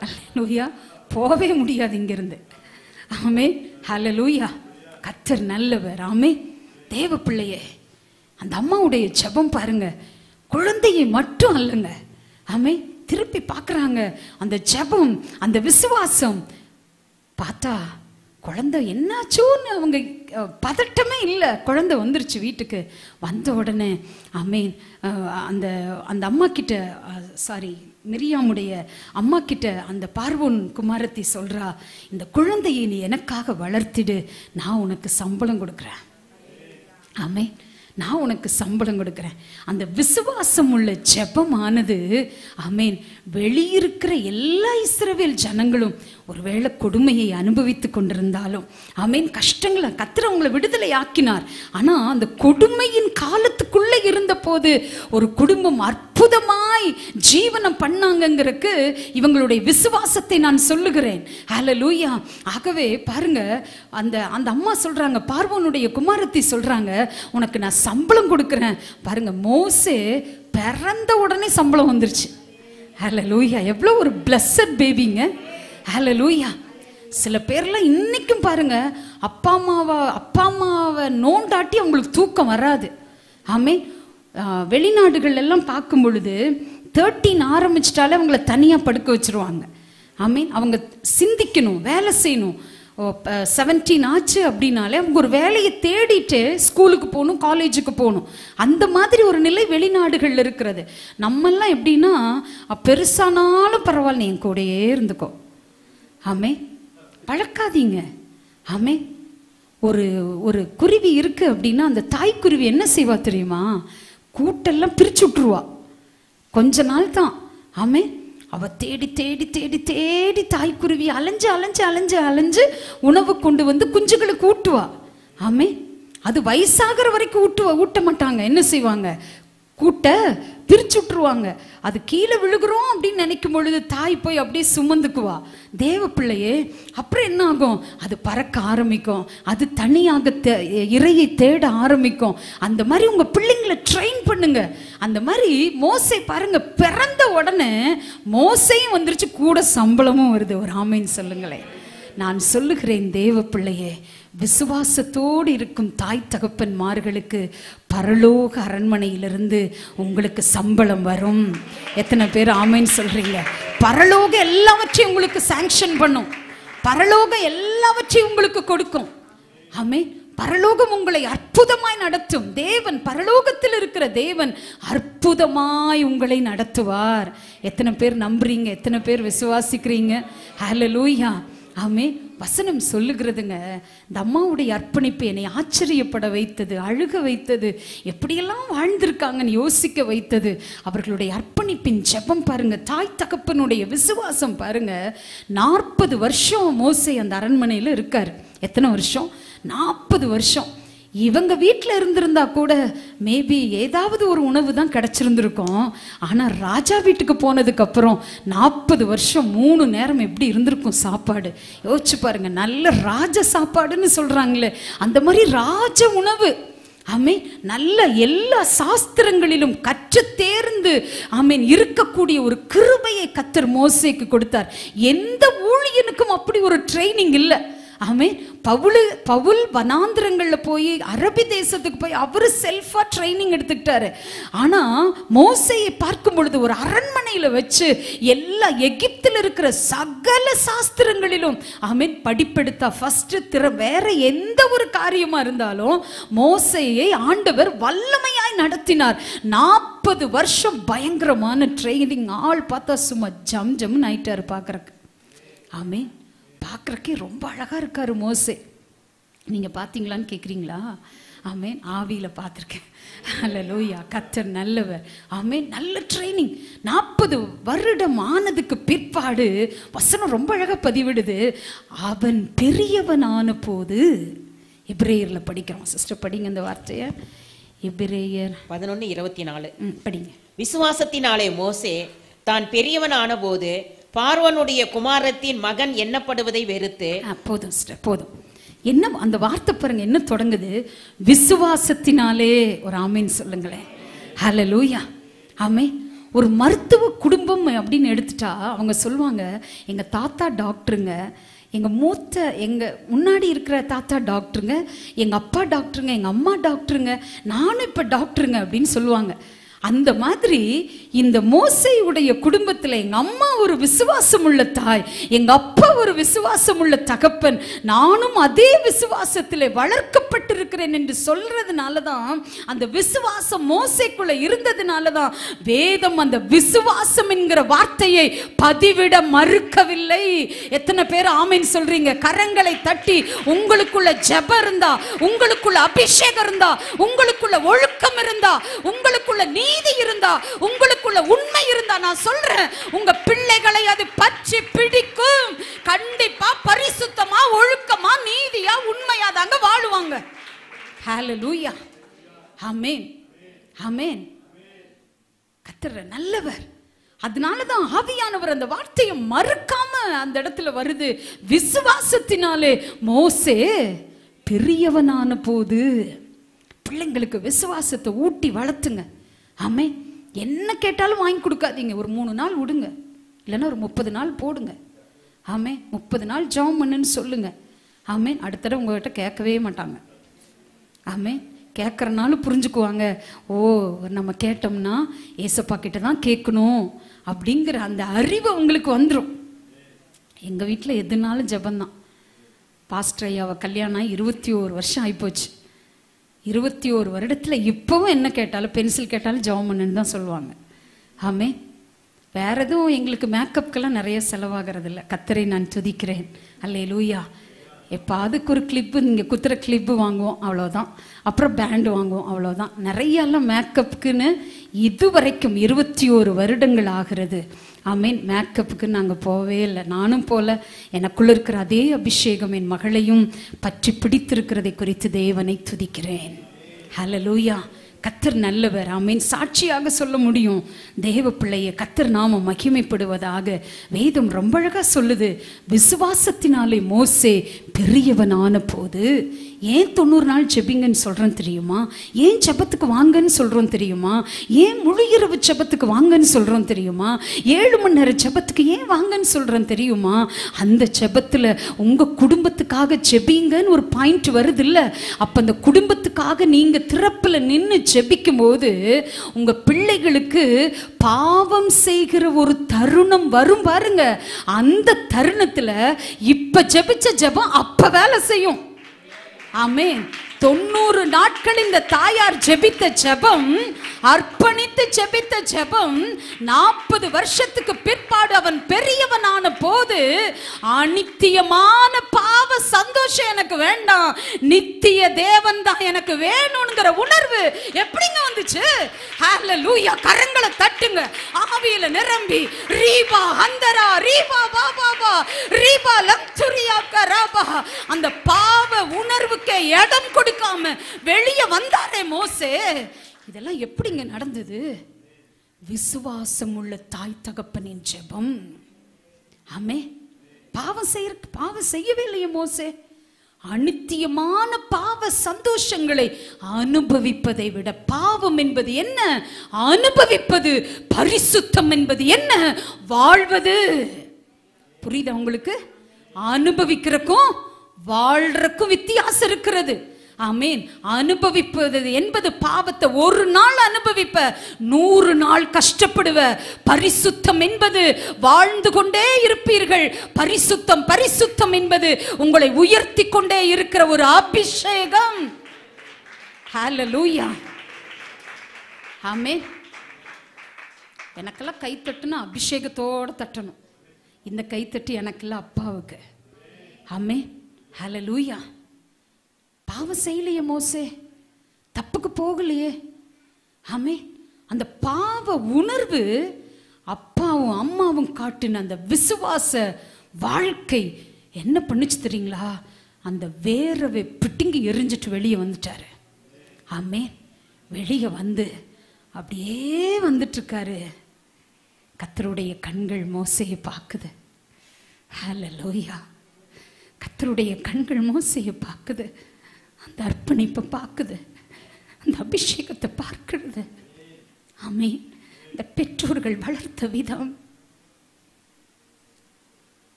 ஹல்லேலூயா. போவே முடியாது இங்கிருந்து. ஆமே, ஹல்லேலூயா. கர்த்தர் நல்லவர். ஆமே, தேவ பிள்ளையே, அந்த அம்மாவுடைய ஜெபம் பாருங்க, குழந்தையை மட்டும் அல்லங்க, ஆமே, திருப்பி பார்க்குறாங்க. அந்த ஜெபம், அந்த விசுவாசம் பார்த்தா குழந்தை என்னாச்சோன்னு அவங்க பதட்டமே இல்லை. குழந்தை வந்துருச்சு வீட்டுக்கு. வந்த உடனே ஆமேன் அந்த அந்த அம்மா கிட்ட, சாரி மிரியாமுடைய அம்மா கிட்ட அந்த பார்வோன் குமாரத்தி சொல்றா, இந்த குழந்தையை நீ எனக்காக வளர்த்திடு, நான் உனக்கு சம்பளம் கொடுக்குறேன். ஆமேன், நான் உனக்கு சம்பளம் கொடுக்குறேன். அந்த விசுவாசம் உள்ள ஜெபமானது, ஆமேன், வெளியிருக்கிற எல்லா இஸ்ரவேல் ஜனங்களும் ஒருவேளை கொடுமையை அனுபவித்து கொண்டிருந்தாலும், ஆமேன், கஷ்டங்களை கர்த்தர் அவங்களை விடுதலை ஆக்கினார். ஆனா அந்த கொடுமையின் காலத்துக்குள்ளே இருந்த போது ஒரு குடும்பம் அற்புதமாய் ஜீவனம் பண்ணாங்கங்கிறதுக்கு இவங்களுடைய விசுவாசத்தை நான் சொல்லுகிறேன். ஹல்லேலூயா. ஆகவே பாருங்க, அந்த அந்த அம்மா சொல்றாங்க, பார்வோனுடைய குமாரத்தி சொல்றாங்க, உனக்கு நான் சம்பளம் கொடுக்குறேன். பாருங்க, மோசே பிறந்த உடனே சம்பளம் வந்துருச்சு. ஹல்லேலூயா. எவ்வளோ ஒரு பிளஸட் பேபிங்க. ஹல்லேலூயா. சில பேர்லாம் இன்னைக்கும் பாருங்க, அப்பா அம்மாவை நோண்டாட்டி அவங்களுக்கு தூக்கம் வராது. ஆமே, வெளிநாடுகள் எல்லாம் பார்க்கும் பொழுது 13 ஆரம்பிச்சிட்டாலே அவங்கள தனியாக படுக்க வச்சிருவாங்க. ஆமே, அவங்க சிந்திக்கணும், வேலை செய்யணும். 17 ஆச்சு அப்படின்னாலே அவங்க ஒரு வேலையை தேடிட்டு ஸ்கூலுக்கு போகணும், காலேஜுக்கு போகணும். அந்த மாதிரி ஒரு நிலை வெளிநாடுகளில் இருக்கிறது. நம்மெல்லாம் எப்படின்னா, பெருசானாலும் பரவாயில்ல, என் கூடயே இருந்துக்கோ. ஆமே, பழக்காதீங்க. ஆமே, ஒரு ஒரு குருவி இருக்கு அப்படின்னா அந்த தாய்க்குருவி என்ன செய்வா தெரியுமா? கூட்டெல்லாம் பிரிச்சு விட்டுருவா. கொஞ்ச நாள் தான். ஆமே, அவ தேடி தேடி தேடி தேடி தாய்க்குருவி அலைஞ்சு அலைஞ்சு அலைஞ்சு அலைஞ்சு உணவு கொண்டு வந்து குஞ்சுகளுக்கு ஊட்டுவா. ஆமே, அது வயசாகிற வரைக்கும் ஊட்ட மாட்டாங்க. என்ன செய்வாங்க? கூட்ட பிரிச்சு விட்டுருவாங்க. அது கீழே விழுகிறோம் அப்படின்னு நினைக்கும் பொழுது தாய் போய் அப்படியே சுமந்துக்குவா. தேவ பிள்ளையே, அப்புறம் என்ன ஆகும்? அது பறக்க ஆரம்பிக்கும். அது தனியாக இரையை தேட ஆரம்பிக்கும். அந்த மாதிரி உங்க பிள்ளைங்களை ட்ரெயின் பண்ணுங்க. அந்த மாதிரி மோசே பாருங்க, பிறந்த உடனே மோசையும் வந்துருச்சு, கூட சம்பளமும் வருது. ஒரு ஆமேன்னு சொல்லுங்களேன். நான் சொல்லுகிறேன் தேவ பிள்ளையே, விசுவாசத்தோடு இருக்கும் தாய் தகப்பன்மார்களுக்கு பரலோக அரண்மனையிலிருந்து உங்களுக்கு சம்பளம் வரும். எத்தனை பேர் ஆமேன்னு சொல்றீங்க? பரலோக எல்லாவற்றையும் உங்களுக்கு சாங்ஷன் பண்ணும். பரலோக எல்லாவற்றையும் உங்களுக்கு கொடுக்கும். ஆமே, பரலோகம் உங்களை அற்புதமாய் நடத்தும். தேவன், பரலோகத்தில் இருக்கிற தேவன் அற்புதமாய் உங்களை நடத்துவார். எத்தனை பேர் நம்புறீங்க? எத்தனை பேர் விசுவாசிக்கிறீங்க? ஹல்லேலூயா. ஆமே, வசனம் சொல்லுகிறதுங்க, இந்த அம்மாவுடைய அர்ப்பணிப்பு என்னை ஆச்சரியப்பட வைத்தது, அழுக வைத்தது, எப்படியெல்லாம் வாழ்ந்திருக்காங்கன்னு யோசிக்க வைத்தது. அவர்களுடைய அர்ப்பணிப்பின் ஜெபம் பாருங்க, தாய் தகப்பனுடைய விசுவாசம் பாருங்க. 40 வருஷம் மோசே அந்த அரண்மனையில் இருக்காரு. எத்தனை வருஷம்? 40 வருஷம். இவங்க வீட்டில் இருந்திருந்தா கூட மேபி ஏதாவது ஒரு உணவு தான் கிடைச்சிருந்திருக்கும். ஆனால் ராஜா வீட்டுக்கு போனதுக்கு அப்புறம் 40 வருஷம் 3 நேரம் எப்படி இருந்திருக்கும் சாப்பாடு? யோசிச்சு பாருங்க. நல்ல ராஜ சாப்பாடுன்னு சொல்றாங்களே, அந்த மாதிரி ராஜ உணவு. ஆமீன். நல்ல எல்லா சாஸ்திரங்களிலும் கற்று தேர்ந்து ஆமீன் இருக்கக்கூடிய ஒரு கிருபையை கர்த்தர் மோசேக்கு கொடுத்தார். எந்த ஊழியனுக்கும் அப்படி ஒரு ட்ரைனிங் இல்லை. ஆமே, பவுல் வனாந்திரங்கள்ல போய் அரபி தேசத்துக்கு போய் அவரு செல்ஃபா ட்ரைனிங் எடுத்துக்கிட்டாரு. ஆனா மோசேயை பார்க்கும் பொழுது ஒரு அரண்மனையில வச்சு எல்லா எகிப்தில் இருக்கிற சகல சாஸ்திரங்களிலும் ஆமீன் படிப்பெடுத்தா. ஃபர்ஸ்ட் வேற எந்த ஒரு காரியமா இருந்தாலும் மோசேயை ஆண்டவர் வல்லமையாய் நடத்தினார். 40 வருஷம் பயங்கரமான ட்ரைனிங். ஆள் பார்த்தா சும்மா ஜம் ஜம்னு ஆயிட்டாரு பார்க்கறக்கு. ஆமீன். பார்க்குறக்கே ரொம்ப அழகாக இருக்காரு மோசே. நீங்கள் பார்த்தீங்களான்னு கேட்குறீங்களா? ஆமேன், ஆவியில் பார்த்துருக்கேன். ஹல்லேலூயா. கர்த்தர் நல்லவர். ஆமேன். நல்ல ட்ரைனிங். 40 வருடம் ஆனதுக்கு பிற்பாடு வசனம் ரொம்ப அழகாக பதிவிடுது. அவன் பெரியவனான போது, எபிரேயரில் படிக்கிறோம். சிஸ்டர் படிங்க இந்த வார்த்தையை. எபிரேயர் 11:24 படிங்க. விசுவாசத்தினாலே மோசே தான் பெரியவனான போது பார்வோனுடைய குமாரத்தின் மகன் எண்ணப்படுவதை வெறுத்து. போதும் சிஸ்டர், போதும். என்ன அந்த வார்த்தை பாருங்க, என்ன தொடங்குது? விசுவாசத்தினாலே. ஒரு ஆமீன் சொல்லுங்களேன். ஹல்லேலூயா. ஆமே. ஒரு மருத்துவ குடும்பம் அப்படின்னு எடுத்துட்டா அவங்க சொல்லுவாங்க, எங்க தாத்தா டாக்டருங்க, எங்க முன்னாடி இருக்கிற தாத்தா டாக்டருங்க, எங்க அப்பா டாக்டருங்க, எங்க அம்மா டாக்டருங்க, நானும் இப்ப டாக்டருங்க அப்படின்னு சொல்லுவாங்க. அந்த மாதிரி இந்த மோசேயுடைய குடும்பத்தில் எங்க அம்மா ஒரு விசுவாசம் உள்ள தாய், எங்க அப்பா ஒரு விசுவாசம் உள்ள தகப்பன், நானும் அதே விசுவாசத்தில் வளர்க்கப்பட்டிருக்கிறேன் என்று சொல்றதுனால தான், அந்த விசுவாசம் மோசேக்குள்ள இருந்ததுனால தான் வேதம் அந்த விசுவாசம் என்கிற வார்த்தையை பதிவிட மறுக்கவில்லை. எத்தனை பேர் ஆமீன் சொல்றீங்க? கரங்களை தட்டி உங்களுக்குள்ள ஜெபம் இருந்தா, உங்களுக்குள்ள அபிஷேகம் இருந்தா, உங்களுக்குள்ள ஒழுக்கம் இருந்தா, உங்களுக்குள்ள நீதி இருந்தா, உங்களுக்குள்ள உண்மை இருந்தா, நான் சொல்றேன், உங்க பிள்ளைகளை அது பற்றி பிடிக்கும். கண்டிப்பா பரிசுத்தமா, ஒழுக்கமா, நீதியா, உண்மையா தாங்க வாழுவாங்க. ஹல்லேலூயா. ஆமென். ஆமென். கர்த்தர் நல்லவர். அதனாலதான் ஆவியானவர் அந்த வார்த்தையை மறுக்காம அந்த இடத்துல வருது. விசுவாசத்தினாலே மோசே பெரியவனான போது. பிள்ளைங்களுக்கு விசுவாசத்தை ஊட்டி வளர்த்துங்க. ஆமே. என்ன கேட்டாலும் வாங்கி கொடுக்காதீங்க. ஒரு 3 நாள் விடுங்க, இல்லைன்னா ஒரு 30 நாள் போடுங்க. ஆமே. 30 நாள் ஜெபம் பண்ணுன்னு சொல்லுங்க. ஆமே. அடுத்த தடவை உங்ககிட்ட கேட்கவே மாட்டாங்க. ஆமே. கேட்கறனாலும் புரிஞ்சுக்குவாங்க, ஓ நம்ம கேட்டோம்னா ஏசப்பா கிட்ட தான் கேட்கணும் அப்படிங்கிற அந்த அறிவு உங்களுக்கு வந்துடும். எங்கள் வீட்டில் எதுனாலும் ஜெபந்தான். பாஸ்டர் ஐயாவை கல்யாணம் 21 வருஷம் ஆகிப்போச்சு. 21 வருடத்தில் இப்போவும் என்ன கேட்டாலும், பென்சில் கேட்டாலும் ஜெபம் பண்ணுன்னு தான் சொல்லுவாங்க. ஆமே. வேற எதுவும் எங்களுக்கு மேக்கப்புக்கெல்லாம் நிறைய செலவாகிறது இல்லை. கர்த்தரை நான் துதிக்கிறேன். அல்லேலூயா. இப்போ அதுக்கு ஒரு கிளிப்பு, நீங்கள் குத்துற கிளிப்பு வாங்குவோம் அவ்வளோதான், அப்புறம் பேண்டு வாங்குவோம் அவ்வளோதான். நிறையெல்லாம் மேக்கப்புக்குன்னு இது வரைக்கும் 21 வருடங்கள் ஆகிறது. ஆமீன். மேக்கப்புக்கு நாங்கள் போகவே இல்லை, நானும் போல. எனக்குள்ள இருக்கிற அதே அபிஷேகம் என் மகளையும் பற்றி பிடித்திருக்கிறதை குறித்து தேவனை துதிக்கிறேன். ஹல்லேலூயா. கர்த்தர் நல்லவர். ஆமீன். சாட்சியாக சொல்ல முடியும் தேவ பிள்ளைய. கர்த்தர் நாம மகிமைப்படுவதாக. வேதம் ரொம்ப அழகா சொல்லுது, விசுவாசத்தினாலே மோசே பெரியவனான போது. ஏன் 90 நாள் ஜெபிங்கன்னு சொல்றோம் தெரியுமா? ஏன் ஜெபத்துக்கு வாங்கன்னு சொல்றோம் தெரியுமா? ஏன் முழு இரவு ஜெபத்துக்கு வாங்கன்னு சொல்றோம் தெரியுமா? 7 மணி நேரம் ஜெபத்துக்கு ஏன் வாங்கன்னு சொல்றோம் தெரியுமா? அந்த ஜெபத்துல உங்க குடும்பத்துக்காக ஜெபிங்கன்னு ஒரு பாயிண்ட் வருது இல்ல, அப்ப அந்த குடும்பத்துக்காக நீங்க திறப்புல நின்று ஜெபிக்கும் போது உங்க பிள்ளைகளுக்கு பாவம் செய்கிற ஒரு தருணம் வரும் பாருங்க. அந்த தருணத்துல இப்ப ஜெபிச்ச ஜெபம் அப்ப வேலை செய்யும். ஆமென். 90 நாட்கள் இந்த தாயார் ஜெபித்த ஜெபம், அர்ப்பணித்து ஜெபித்த ஜெபம், 40 வருஷத்துக்கு பிற்பாடு அவன் பெரியவனான போது அநித்தியமான பாவ சந்தோஷம் எனக்கு வேண்டாம், நித்திய தேவன் தான் எனக்கு வேணும்ங்கிற உணர்வு எப்படிங்க வந்துச்சு? ஹல்லேலூயா. கரங்களை தட்டுங்க. ஆவியில நிரம்பி ரீபா ஹந்தரா ரீபா பாபா ரீபா லம்துரியா கராபா, அந்த பாவ உணர்வுக்கு இடம் கொடுக்காம வெளியே வந்தாரே மோசே. இதெல்லாம் எப்படிங்க நடந்தது? விசுவாசம் உள்ள தாய் தகப்பனின் ஜெபம். ஆமே. பாவம் செய்யவே இல்லையே மோசே. அநித்தியமான பாவ சந்தோஷங்களை அனுபவிப்பதை விட பாவம் என்பது என்ன, அனுபவிப்பது, பரிசுத்தம் என்பது என்ன, வாழ்வது. புரியுதா உங்களுக்கு? அனுபவிக்கிறக்கும் வாழ்றக்கும் வித்தியாசம் இருக்கிறது. ஆமீன். அனுபவிப்பது என்பது பாவத்தை ஒரு நாள் அனுபவிப்ப, 100 நாள் கஷ்டப்படுவ. பரிசுத்தம் என்பது வாழ்ந்து கொண்டே இருப்பீர்கள். பரிசுத்தம் பரிசுத்தம் என்பது உங்களை உயர்த்தி கொண்டே இருக்கிற ஒரு அபிஷேகம். ஹல்லேலூயா. ஆமீன். எனக்கெல்லாம் கை தட்டுனா அபிஷேகத்தோட தட்டணும். இந்த கைத்தட்டு எனக்கெல்லாம் அப்பாவுக்கு. ஆமீன். ஹல்லேலூயா. பாவம் செய்யலையே மோசே, தப்புக்கு போகலையே. ஆமே. அந்த பாவ உணர்வு அப்பாவும் அம்மாவும் காட்டின அந்த விசுவாச வாழ்க்கை என்ன பண்ணுச்சு தெரியுங்களா? அந்த வேரவை பிட்டிங்கி எரிஞ்சிட்டு வெளியே வந்துட்டாரு. ஆமே. வெளியே வந்து அப்படியே வந்துட்டு இருக்காரு. கர்த்தருடைய கண்கள் மோசேயை பார்க்குது. ஹல்லேலூயா. கர்த்தருடைய கண்கள் மோசேயை பார்க்குது. அந்த அர்ப்பணிப்பை பார்க்குது, அந்த அபிஷேகத்தை பார்க்கிறது. ஆமென். இந்த பெற்றோர்கள் வளர்த்த விதம்.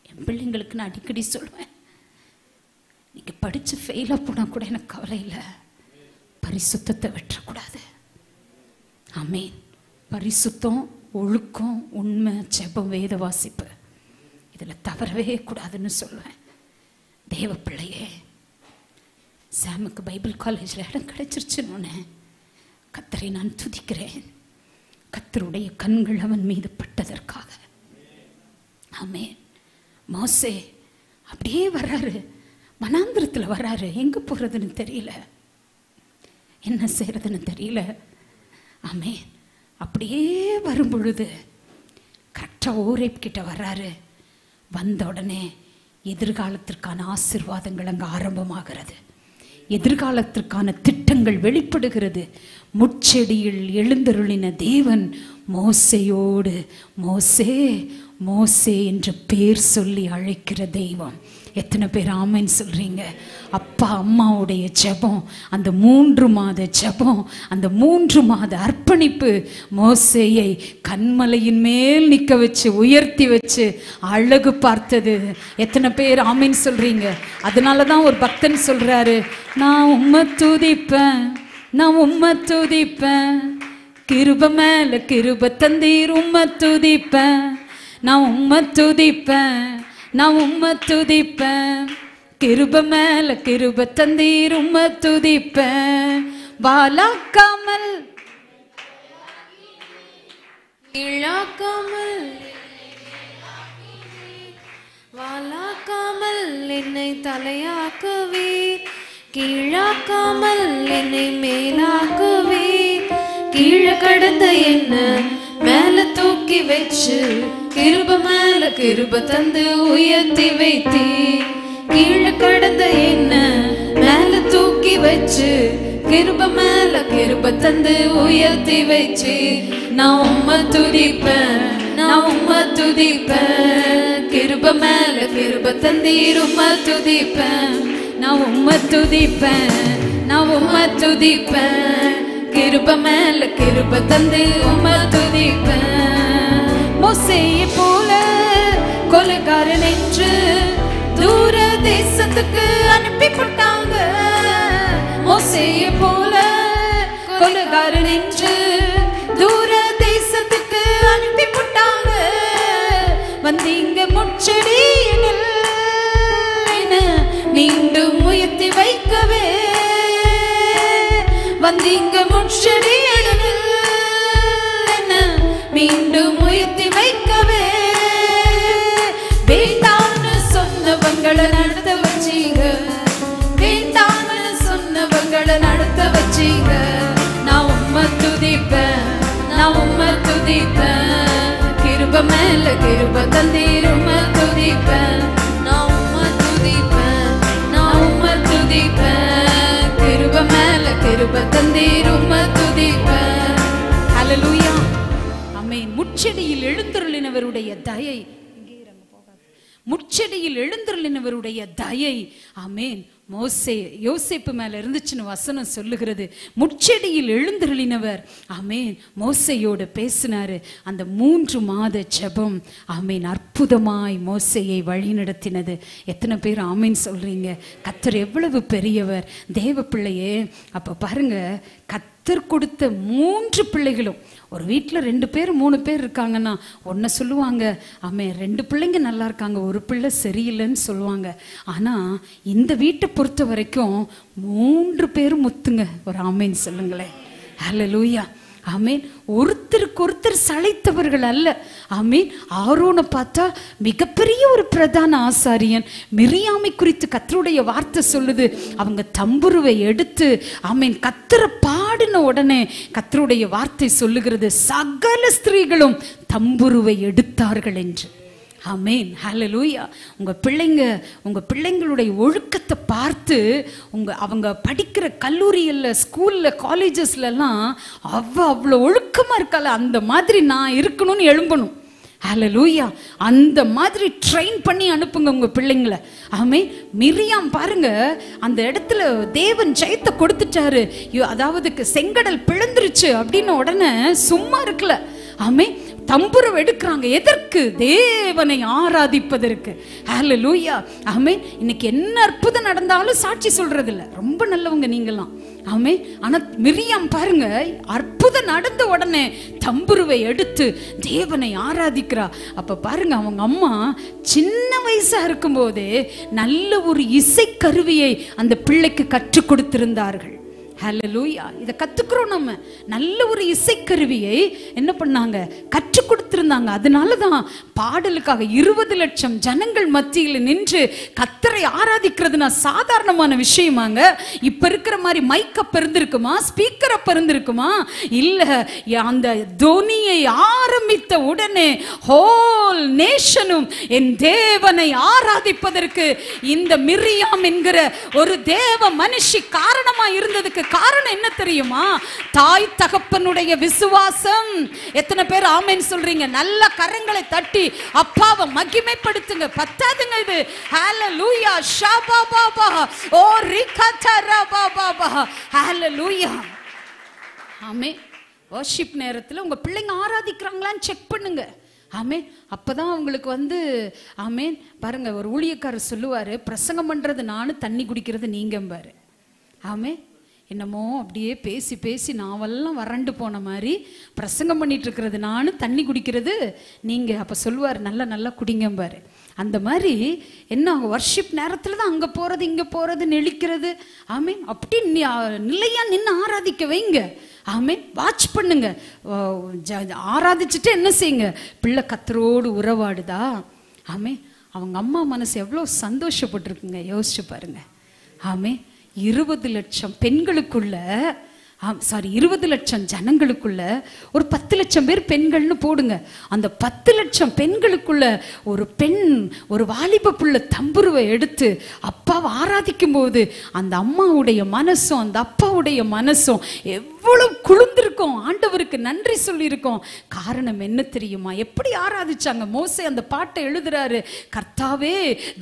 என் பிள்ளைங்களுக்கு நான் அடிக்கடி சொல்வேன், நீங்க படிச்சு ஃபெயிலா போனா கூட எனக்கு கவலை இல்லை, பரிசுத்தத்தை வெற்றக்கூடாது. ஆமென். பரிசுத்தம், ஒழுக்கம், உண்மை, ஜெபம், வேத வாசிப்பு, இதில் தவறவே கூடாதுன்னு சொல்லுவேன். தேவ பிள்ளையே, சாமுக்கு பைபிள் காலேஜில் இடம் கிடைச்சிருச்சுன்னு கர்த்தரை நான் துதிக்கிறேன். கர்த்தருடைய கண்கள் அவன் மீது பட்டதற்காக. ஆமென். மோசே அப்படியே வர்றாரு, வனாந்திரத்தில் வர்றாரு. எங்கே போகிறதுன்னு தெரியல, என்ன செய்யறதுன்னு தெரியல. ஆமென். அப்படியே வரும் பொழுது கரெக்டாக ஓரேப் கிட்ட வர்றாரு. வந்த உடனே எதிர்காலத்திற்கான ஆசீர்வாதங்கள் அங்கே ஆரம்பமாகிறது. எதிர்காலத்திற்கான திட்டங்கள் வெளிப்படுகிறது. முட்செடியில் எழுந்தருளின தேவன் மோசேயோடு மோசே மோசே என்ற பேர் சொல்லி அழைக்கிற தெய்வம். எத்தனை பேர் ஆமென் சொல்றீங்க? அப்பா அம்மாவுடைய ஜெபம், அந்த 3 மாத ஜெபம், அந்த 3 மாத அர்ப்பணிப்பு மோசேயை கன்மலையின் மேல் நிற்க வச்சு உயர்த்தி வச்சு அழகு பார்த்தது. எத்தனை பேர் ஆமென் சொல்றீங்க? அதனால தான் ஒரு பக்தன் சொல்றாரு, நான் உம்மை துதிப்பேன், நான் உம்மை துதிப்பேன், கிருபை மேல கிருபை தந்தீர், உம்மை துதிப்பேன், நான் உம்மை துதிப்பேன், நான் உம்மை துதிப்பேன், கிருபை மேல கிருபை தந்தீர், உம்மை துதிப்பேன், வாலாக்காமல் கீழாக்காமல் வாலாக்காமல் என்னை தலையாக்குவீர், கீழாக்காமல் என்னை மேலாக்குவீர். கீழே கடந்த என்ன மேல தூக்கி வச்சு கிருப மேல கிருப தந்து உயர்த்தி வைத்தீர். கீழே கடந்த என்ன மேல தூக்கி வச்சு கிருப மேல கிருப தந்து உயர்த்தி வச்சு. நான் உம்மை துதிப்பேன், நான் உம்மை துதிப்பேன். கிருப மேல கிருப தந்தீர் உம்மை துதிப்பேன். நான் உம்மை துதிப்பேன், நான் உம்மை துதிப்பேன். கிருப மேல கிருப தந்து உம்மை துதிப்பேன். மோசேயை போல கொலைகாரன் என்று தூர தேசத்துக்கு அனுப்பி போட்டாங்க. மோசேயை போல கொலைகாரன் என்று தூர தேசத்துக்கு அனுப்பி போட்டாங்க. வந்தீங்க முச்செடியில் மீண்டும் உயர்த்தி வைக்கவே, வந்தீங்க முச்செடியில் மீண்டும் உயர்த்தி வைக்கவே. வேண்டாம்னு சொன்னவங்களை நடத்த வச்சீங்க, வேண்டாம்னு சொன்னவங்களை நடத்த வச்சீங்க. நான் உம்மை துதிப்பேன், நான் உம்மை துதிப்பேன். கிருப மேல கிருப தந்தீர் உம்மை துதிப்பேன். நான் உம்மை துதிப்பேன், நான் உம்மை துதிப்பேன். கிருப மேல கிருப தந்தீர் உம்மை துதிப்பேன். ஹல்லேலூயா, ஆமென். முச்செடியில் எழுந்தருளினவருடைய தயை, முச்செடியில் எழுந்தருளினவருடைய தயை, ஆமென், மோசே யோசேப்பு மேல இருந்துச்சுன்னு வசனம் சொல்லுகிறது. முச்செடியில் எழுந்தருளினவர், ஆமென், மோசையோடு பேசினாரு. அந்த 3 மாத ஜெபம், ஆமென், அற்புதமாய் மோசையை வழி நடத்தினது. எத்தனை பேர் ஆமென் சொல்றீங்க? கர்த்தர் எவ்வளவு பெரியவர். தேவ பிள்ளையே, அப்ப பாருங்க, கர்த்தர் கொடுத்த 3 பிள்ளைகளும், ஒரு வீட்டில் 2 பேர் 3 பேர் இருக்காங்கன்னா ஒன்றை சொல்லுவாங்க, ஆமாம் 2 பிள்ளைங்க நல்லா இருக்காங்க, ஒரு பிள்ளை சரியில்லைன்னு சொல்லுவாங்க. ஆனால் இந்த வீட்டை பொறுத்த வரைக்கும் 3 பேரும் முத்துங்க. ஒரு ஆமேன் சொல்லுங்களேன். ஹல்லேலூயா, ஆமீன். ஒருத்தருக்கு ஒருத்தர் சளைத்தவர்கள் அல்ல. ஆமீன். ஆரோனை பார்த்தா மிகப்பெரிய ஒரு பிரதான ஆசாரியன். மிரியாமை குறித்து கர்த்தருடைய வார்த்தை சொல்லுது, அவங்க தம்புருவை எடுத்து, ஆமீன், கர்த்தரை பாடின உடனே கர்த்தருடைய வார்த்தை சொல்லுகிறது, சகல ஸ்திரீகளும் தம்புருவை எடுத்தார்கள் என்று. ஆமேன், ஹல்லேலூயா. உங்க பிள்ளைங்களுடைய ஒழுக்கத்தை பார்த்து அவங்க படிக்கிற கல்லூரியில், ஸ்கூல்ல, காலேஜஸ்லாம் அவ்வளோ ஒழுக்கமா இருக்கால, அந்த மாதிரி நான் இருக்கணும்னு எழும்பணும். ஹல்லேலூயா. அந்த மாதிரி ட்ரெயின் பண்ணி அனுப்புங்க உங்க பிள்ளைங்களை. ஆமே, மிரியாம் பாருங்க, அந்த இடத்துல தேவன் ஜெயத்தை கொடுத்துட்டாரு, அதாவது செங்கடல் பிளந்துருச்சு அப்படின்னு உடனே சும்மா இருக்கல. ஆமே, தம்புரம் எடுக்கிறாங்க. எதற்கு? தேவனை ஆராதிப்பதற்கு. ஹல்லேலூயா. ஆமே, இன்னைக்கு என்ன அற்புதம் நடந்தாலும் சாட்சி சொல்றது இல்ல. ரொம்ப நல்லவங்க நீங்களாம். ஆமே, ஆனா மிரியாம் பாருங்க, அற்புதம் நடந்த உடனே தம்புருவை எடுத்து தேவனை ஆராதிக்கிறா. அப்ப பாருங்க, அவங்க அம்மா சின்ன வயசா இருக்கும் போதே நல்ல ஒரு இசைக்கருவியை அந்த பிள்ளைக்கு கற்றுக் கொடுத்திருந்தார்கள். ஹல்லேலூயா. இதை கத்துக்கிறோம் நம்ம. நல்ல ஒரு இசைக்கருவியை என்ன பண்ணாங்க? கற்றுக் கொடுத்திருந்தாங்க. அதனாலதான் பாடலுக்காக 20 லட்சம் ஜனங்கள் மத்தியில் நின்று கர்த்தரை ஆராதிக்கிறதுனா சாதாரணமான விஷயமாங்க. இப்ப இருக்கிற மாதிரி மைக் அப்ப இருந்திருக்குமா? ஸ்பீக்கர் அப்ப இருந்திருக்குமா? இல்ல. அந்த தொனியை ஆரம்பித்த உடனே ஹோல் நேஷனும் என் தேவனை ஆராதிப்பதற்கு இந்த மிரியாம் என்கிற ஒரு தேவ மனுஷி காரணமா இருந்ததுக்கு காரணம் என்ன தெரியுமா? தாய் தகப்பனுடைய விசுவாசம். எத்தனை பேர் ஆமென் சொல்றீங்க? நல்ல கரங்களை தட்டி அப்பாவை மகிமைப்படுத்துங்க. பத்தாதுங்க இது. ஹல்லேலூயா. ஷாபாபாபா ஓ ரிகதரபாபாபா. ஹல்லேலூயா. ஆமென். வர்ஷிப் நேரத்தில் உங்க பிள்ளைங்க ஆராதிக்கிறாங்களான்னு செக் பண்ணுங்க. ஆமேன். அப்பதான் அவங்களுக்கு ஆமேன். பாருங்க, ஒரு ஊழியக்காரர் சொல்லுவாரு, பிரசங்கம் பண்றது நானு, தண்ணி குடிக்கிறது நீங்க பாரு. ஆமேன். என்னமோ அப்படியே பேசி பேசி நாவெல்லாம் வறண்டு போன மாதிரி பிரசங்கம் பண்ணிட்டு இருக்கிறது நானு, தண்ணி குடிக்கிறது நீங்க. அப்ப சொல்லுவார், நல்லா குடிங்க பாரு. அந்த மாதிரி என்ன, வர்ஷிப் நேரத்துல தான் அங்க போறது இங்க போறது நெளிக்கிறது. ஆமீன். அப்படி நிலையா நின்று ஆராதிக்க வைங்க. ஆமென். வாட்ச் பண்ணுங்க. ஆராதிச்சுட்டு என்ன செய்யுங்க, பிள்ளை கர்த்தரோடு உறவாடுதா? ஆமென். அவங்க அம்மா மனசு எவ்வளோ சந்தோஷப்பட்டிருக்குங்க, யோசிச்சு பாருங்க. ஆமென். 20 லட்சம் பெண்களுக்குள்ள 20 லட்சம் ஜனங்களுக்குள்ள ஒரு 10 லட்சம் பேர் பெண்கள்னு போடுங்க. அந்த 10 லட்சம் பெண்களுக்குள்ள ஒரு பெண், ஒரு வாலிப புள்ள தம்புருவை எடுத்து அப்பாவை ஆராதிக்கும் போது அந்த அம்மாவுடைய மனசும் அந்த அப்பாவுடைய மனசும் எவ்வளவு குளிர்ந்திருக்கும், ஆண்டவருக்கு நன்றி சொல்லியிருக்கோம். காரணம் என்ன தெரியுமா? எப்படி ஆராதிச்சாங்க? மோசே அந்த பாட்டை எழுதுறாரு, கர்த்தாவே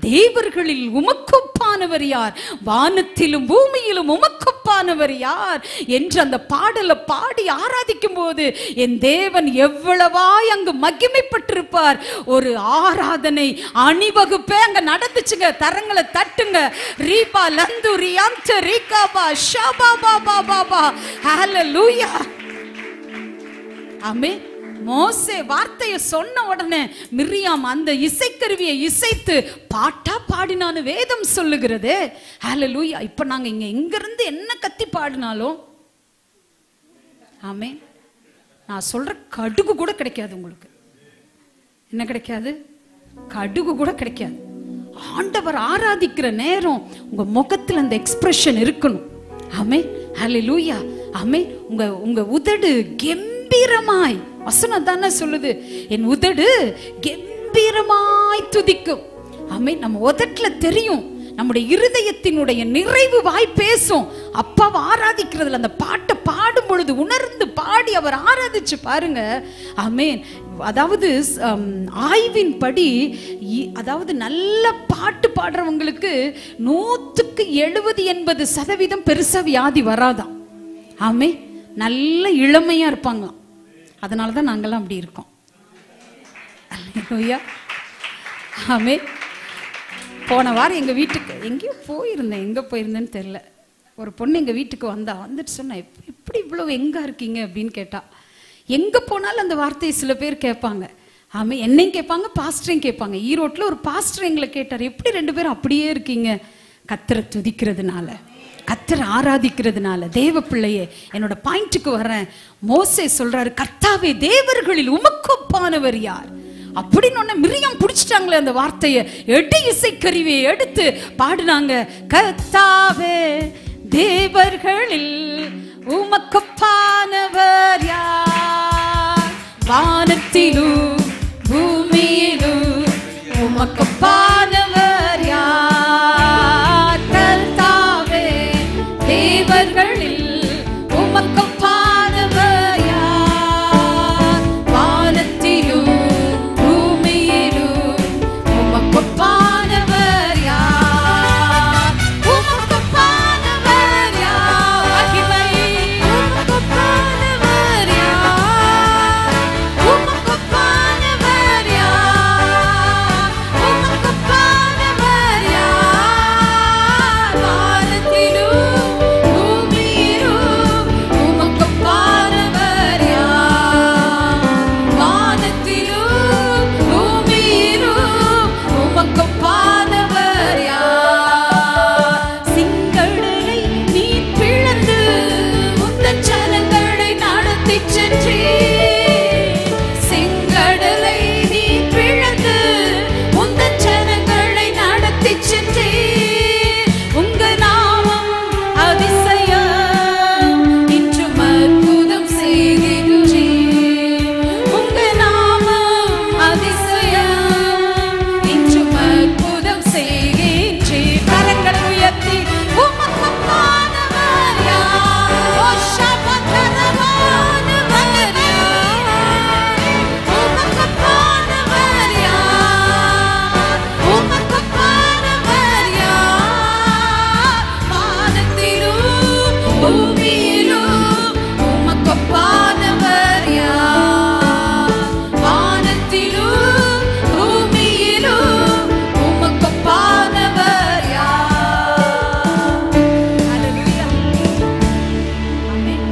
தேவர்களில் உமக்கொப்பானவர் யார், வானத்திலும் பூமியிலும் உமக்கொப்பானவர் யார் என்று அந்த பாடலை பாடி ஆராதிக்கும் போது என் தேவன் எவ்வளவாய் அங்கு மகிமைப்பட்டிருப்பார். ஒரு ஆராதனை அணிவகுப்பே அங்க நடந்துச்சுங்க. தரங்களை தட்டுங்க. ரீபா லந்து ரியாம்த ரீகாபா ஷபா பாபா பாபா. ஹalleluya. ஆமென். மோசே வார்த்தையை சொன்ன உடனே மிரியாம் அந்த இசைக்கருவியை இசைத்து பாட்டா பாடினான்னு வேதம் சொல்லுகிறது. ஹalleluya. இப்ப நாங்க இங்க இருந்து என்ன கத்தி பாடினாலும் ஆமென், நான் சொல்ற கடுகு கூட கிடைக்காது உங்களுக்கு. என்ன கிடைக்காது? கடுகு கூட கிடைக்காது. ஆண்டவர் ஆராதிக்கிற நேரம் உங்க முகத்துல அந்த எக்ஸ்பிரஷன் இருக்கணும். ஆமென். ஹalleluya. ஆமென். உங்க உதடு கம்பீரமாய், வசனம் தானே சொல்லுது, என் உதடு கம்பீரமாய் துதிக்கும். ஆமென். நம்ம உதட்டுல தெரியும், நம்முடைய இருதயத்தினுடைய நிறைவு வாய் பேசும். அப்பாவை ஆராதிக்கிறதுல அந்த பாட்டை பாடும் பொழுது உணர்ந்து பாடி அவர் ஆராதிச்சு பாருங்க. ஆமென். அதாவது ஆய்வின் படி, அதாவது நல்ல பாட்டு பாடுறவங்களுக்கு 170-80% பெருசா வியாதி வராதான். ஆமே, நல்ல இளமையா இருப்பாங்க. அதனாலதான் நாங்கெல்லாம் அப்படி இருக்கோம். ஆமே. போன வாரம் எங்க வீட்டுக்கு எங்கேயோ போயிருந்தேன், எங்க போயிருந்தேன்னு தெரியல, ஒரு பொண்ணு எங்க வீட்டுக்கு வந்துட்டு சொன்னா, எப்படி இவ்வளவு எங்க இருக்கீங்க அப்படின்னு கேட்டா. எங்க போனாலும் அந்த வார்த்தையை சில பேர் கேட்பாங்க. ஆமே, என்னையும் கேட்பாங்க, பாஸ்டரையும் கேட்பாங்க. ஈரோட்டில் ஒரு பாஸ்டர் எங்களை கேட்டார், எப்படி 2 பேரும் அப்படியே இருக்கீங்க? கர்த்தரை துதிக்கிறதுனால, கர்த்தரை ஆராதிக்கிறதுனால. தேவ பிள்ளையே, என்னோட பாயிண்ட்டுக்கு வர்றேன். மோசே சொல்றாரு, கர்த்தாவே தேவர்களில் உமக்கொப்பானவர் யார் அப்படின்னு. மிரியாம் பிடிச்சிட்டாங்களே அந்த வார்த்தையை, எடு இசைக்கருவியை எடுத்து பாடுனாங்க. கர்த்தாவே தேவர்களில் உமக்கொப்பானவர் யார், வானத்திலும் பூமியிலும் உமக்கொப்பானவர் யார். கர்த்தாவே தேவர்களில் உமக்கொப்பானவர் யார், வானத்திலும் பூமியிலும் உமக்கொப்பானவர் யார். உமக்கொப்பானவர் யார், மகிமை உமக்கொப்பானவர் யார், உமக்கொப்பானவர் யார், உமக்கொப்பானவர் யார், வானத்திலும் பூமியிலும் உமக்கொப்பானவர் யார், வானத்திலும் பூமியிலும் உமக்கொப்பானவர் யார். சிங்கடலை நீர் பிளந்து உந்தன் ஜனங்களை நடத்திச் சென்றீர், சிங்கடலை நீர் பிளந்து உந்தன் ஜனங்களை நடத்திச் சென்றீர். உங்க நாமம் அதிசயம், இன்றும் அற்புதம் செய்கின்றீர். உங்க நாமம் அதிசயம், இன்றும் அற்புதம் செய்கின்றீர். கரங்களை உயர்த்தி உமக்கொப்பானவர் யார், ஓ ஷபதரவானவர் யார், உமக்கொப்பானவர் யார், உமக்கொப்பானவர் யார், வானத்திலும் பூமியிலும் உமக்கொப்பானவர் யார், வானத்திலும் பூமியிலும் உமக்கொப்பானவர் யார். ஹalleluya. ஆமென்.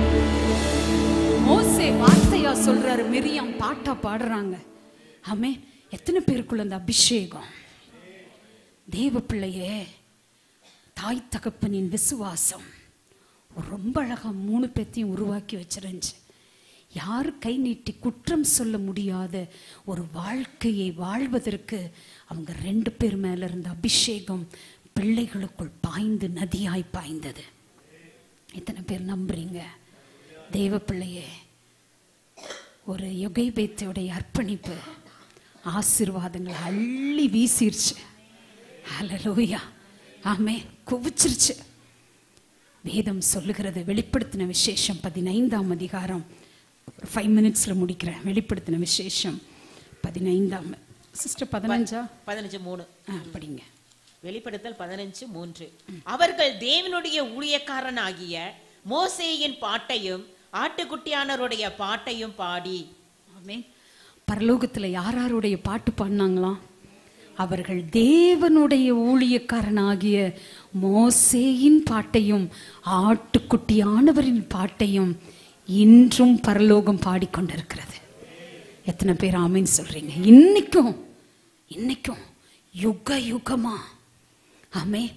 மோசே வார்த்தையா சொல்றாரு, மிரியாம் பாட்டா பாடுறாங்க. ஆமென். எத்தனை பேருக்குள்ள அந்த அபிஷேகம்? தேவ பிள்ளையே, தாய் தகப்பனின் விசுவாசம் ரொம்ப அழகா 3 பேத்தையும் உருவாக்கி வச்சிருந்துச்சு. யாரு கை நீட்டி குற்றம் சொல்ல முடியாத ஒரு வாழ்க்கையை வாழ்வதற்கு அவங்க 2 பேர் மேல இருந்த அபிஷேகம் பிள்ளைகளுக்குள் பாய்ந்து நதியாய் பாய்ந்தது. எத்தனை பேர் நம்புறீங்க? தேவ பிள்ளையே, ஒரு யோகேபேத்தோடைய அர்ப்பணிப்பு ஆசீர்வாதங்களை அள்ளி வீசிருச்சு. ஹல்லேலூயா, ஆமென். குவிச்சிருச்சு. வேதம் சொல்லுகிறது, வெளிப்படுத்தின விசேஷம் 15ஆம் அதிகாரம், 5 மினிட்ஸ்ல முடிக்கிறேன். வெளிப்படுத்தின விசேஷம் 15ஆம் சிஸ்டர் 15:3 படிங்க. வெளிப்படுத்தல் 15:3. அவர்கள் தேவனுடைய ஊழியக்காரனாகிய மோசேயின் பாட்டையும் ஆட்டுக்குட்டியானவருடைய பாட்டையும் பாடி. ஆமென். பரலோகத்துல யாருடைய பாட்டு பாடினாங்களாம்? அவர்கள் தேவனுடைய ஊழியக்காரனாகிய மோசேயின் பாட்டையும் ஆட்டுக்குட்டியானவரின் பாட்டையும் இன்றும் பரலோகம் பாடிக்கொண்டிருக்கிறது. எத்தனை பேர் ஆமீன் சொல்றீங்க? இன்னைக்கும் யுக யுகமா, ஆமென்,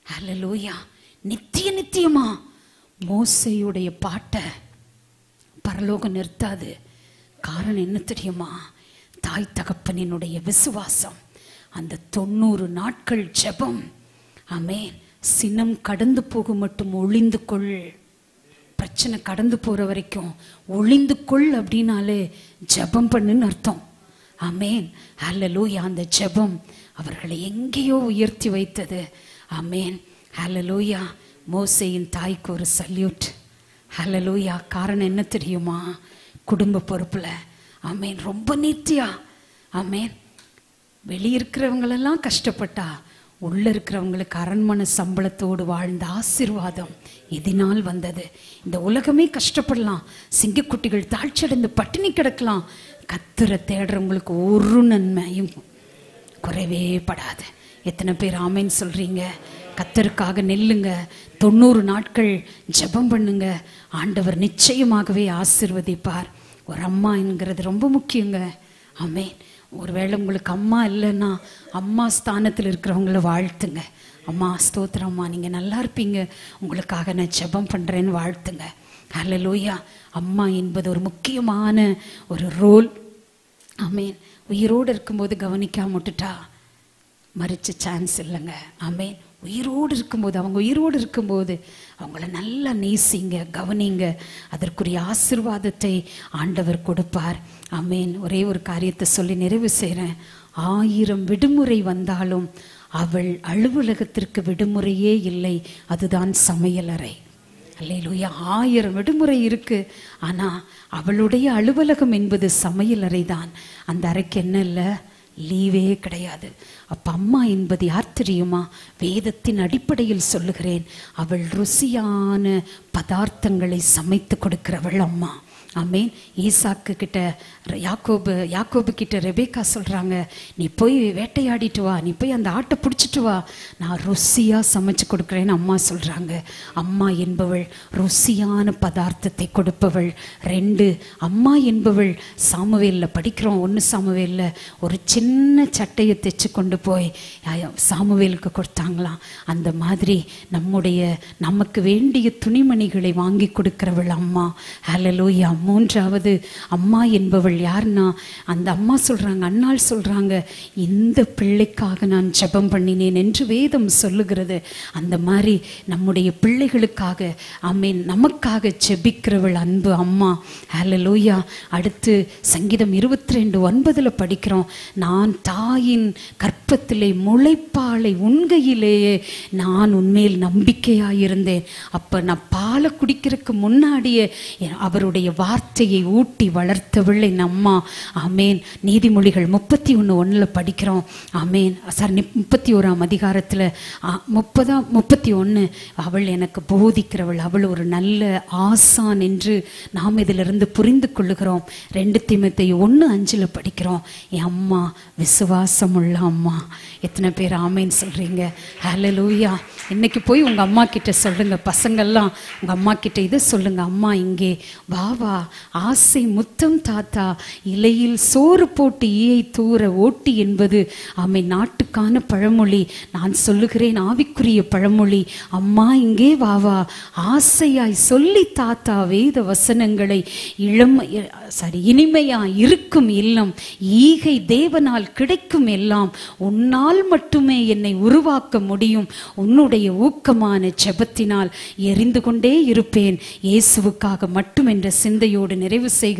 ஹல்லேலூயா, நித்தியமா மோசேயுடைய பாட்டை பரலோகம் நிறுத்தாது. காரணம் என்ன தெரியுமா? தாய் தகப்பனினுடைய விசுவாசம், அந்த 90 நாட்கள் ஜெபம். ஆமென். சினம் கடந்து போக மட்டும் ஒளிந்து கொள். பிரச்சனை கடந்து போற வரைக்கும் ஒளிந்து கொள் அப்படின்னாலே ஜெபம் பண்ணுன்னு அர்த்தம். ஆமென், ஹல்லேலூயா. அந்த ஜெபம் அவர்களை எங்கேயோ உயர்த்தி வைத்தது. ஆமென், ஹல்லேலூயா. மோசேயின் தாய்க்கு ஒரு சல்யூட். ஹல்லேலூயா. காரணம் என்ன தெரியுமா? குடும்ப பொறுப்புல, ஆமென், ரொம்ப நீத்தியா. ஆமென். வெளியிருக்கிறவங்களெல்லாம் கஷ்டப்பட்டா உள்ள இருக்கிறவங்களுக்கு அரண்மனை சம்பளத்தோடு வாழ்ந்த ஆசீர்வாதம் இதனால் வந்தது. இந்த உலகமே கஷ்டப்படலாம், சிங்கக்குட்டிகள் தாழ்ச்சியடைந்து பட்டினி கிடக்கலாம், கர்த்தரை தேடுறவங்களுக்கு ஒரு நன்மையும் குறைவே படாது. எத்தனை பேர் ஆமென் சொல்றீங்க? கர்த்தருக்காக நெல்லுங்க, 90 நாட்கள் ஜெபம் பண்ணுங்க, ஆண்டவர் நிச்சயமாகவே ஆசீர்வதிப்பார். ஒரு அம்மா என்கிறது ரொம்ப முக்கியங்க. ஆமென். ஒருவேளை உங்களுக்கு அம்மா இல்லைன்னா அம்மா ஸ்தானத்தில் இருக்கிறவங்கள வாழ்த்துங்க. அம்மா ஸ்தோத்திரம், அம்மா நீங்கள் நல்லா இருப்பீங்க, உங்களுக்காக நான் ஜெபம் பண்ணுறேன்னு வாழ்த்துங்க. ஹல்லேலூயா. அம்மா என்பது ஒரு முக்கியமான ஒரு ரோல். ஆமென். உயிரோடு இருக்கும்போது கவனிக்காம விட்டுட்டா மறிச்ச சான்ஸ் இல்லைங்க. ஆமென். உயிரோடு இருக்கும்போது, அவங்க உயிரோடு இருக்கும்போது அவங்கள நல்லா நேசிங்க, கவனிங்க. அதற்குரிய ஆசீர்வாதத்தை ஆண்டவர் கொடுப்பார். ஆமென். ஒரே ஒரு காரியத்தை சொல்லி நிறைவு செய்கிறேன். 1000 விடுமுறை வந்தாலும் அவள் அலுவலகத்திற்கு விடுமுறையே இல்லை, அதுதான் சமையலறை. அல்லேலூயா. 1000 விடுமுறை இருக்கு, ஆனா அவளுடைய அலுவலகம் என்பது சமையலறை தான். அந்த அறைக்கு என்ன இல்லை? லீவே கிடையாது. அப்ப அம்மா என்பது யார் தெரியுமா? வேதத்தின் அடிப்படையில் சொல்லுகிறேன், அவள் ருசியான பதார்த்தங்களை சமைத்து கொடுக்கிறவள் அம்மா. ஆமென். ஈசாக்கு கிட்ட யாக்கோபு கிட்ட ரெபேக்கா சொல்றாங்க, நீ போய் வேட்டையாடிட்டு வா, நீ போய் அந்த ஆட்டை பிடிச்சிட்டு வா, நான் ருசியா சமைச்சு கொடுக்குறேன்னு அம்மா சொல்றாங்க. அம்மா என்பவள் ருசியான பதார்த்தத்தை கொடுப்பவள். 2, அம்மா என்பவள் சாமுவேல்ல படிக்கிறோம், 1 சாமுவேல்ல ஒரு சின்ன சட்டையை தைச்சு கொண்டு போய் சாமுவேலுக்கு கொடுத்தாங்களாம். அந்த மாதிரி நமக்கு வேண்டிய துணிமணிகளை வாங்கி கொடுக்கிறவள் அம்மா. ஹல்லேலூயா. 3வது அம்மா என்பவள் யாருன்னா, அந்த அம்மா சொல்றாங்க, அன்னாள் சொல்றாங்க, இந்த பிள்ளைக்காக நான் ஜெபம் பண்ணினேன் என்று வேதம் சொல்லுகிறது. அந்த மாதிரி நம்முடைய பிள்ளைகளுக்காக, ஆமென், நமக்காக ஜெபிக்கிறவள் அன்பு அம்மா. ஹல்லேலூயா. அடுத்து சங்கீதம் 22:9 படிக்கிறோம், நான் தாயின் கற்பத்திலே முளைப்பாலை உண்கையிலேயே நான் உன்மேல் நம்பிக்கையாயிருந்தேன். அப்ப நான் பாலை குடிக்கிறதுக்கு முன்னாடியே அவருடைய வார்த்தையை ஊட்டி வளர்த்தவள் என் அம்மா. ஆமேன். நீதிமொழிகள் 31:1 படிக்கிறோம். ஆமேன். 31ஆம் அதிகாரத்தில் 31 அவள் எனக்கு போதிக்கிறவள், அவள் ஒரு நல்ல ஆசான் என்று நாம் இதிலிருந்து புரிந்து கொள்ளுகிறோம். 2 தீமோத்தேயு 1:5 படிக்கிறோம், என் அம்மா விசுவாசம் உள்ள அம்மா. எத்தனை பேர் ஆமேன் சொல்றீங்க? ஹல்லேலூயா. இன்னைக்கு போய் உங்க அம்மா கிட்ட சொல்லுங்க, பசங்கள்லாம் உங்க அம்மா கிட்ட இதை சொல்லுங்க, அம்மா இங்கே வா வா ஆசை முத்தம் தாத்தா, இலையில் சோறு போட்டு ஈயை தூர ஓட்டி என்பது நாட்டுக்கான பழமொழி. நான் சொல்லுகிறேன் ஆவிக்குரிய பழமொழி. அம்மா இங்கே வாவா, ஆசையாய் சொல்லி தாத்தா வேத வசனங்களை இனிமையா இருக்கும் இல்லம், ஈகை தேவனால் கிடைக்கும் எல்லாம், உன்னால் மட்டுமே என்னை உருவாக்க முடியும். உன்னுடைய ஊக்கமான ஜெபத்தினால் எரிந்து கொண்டே இருப்பேன், இயேசுவுக்காக மட்டும் என்ற சிந்தையோடு நிறைவு செய்கிறேன்.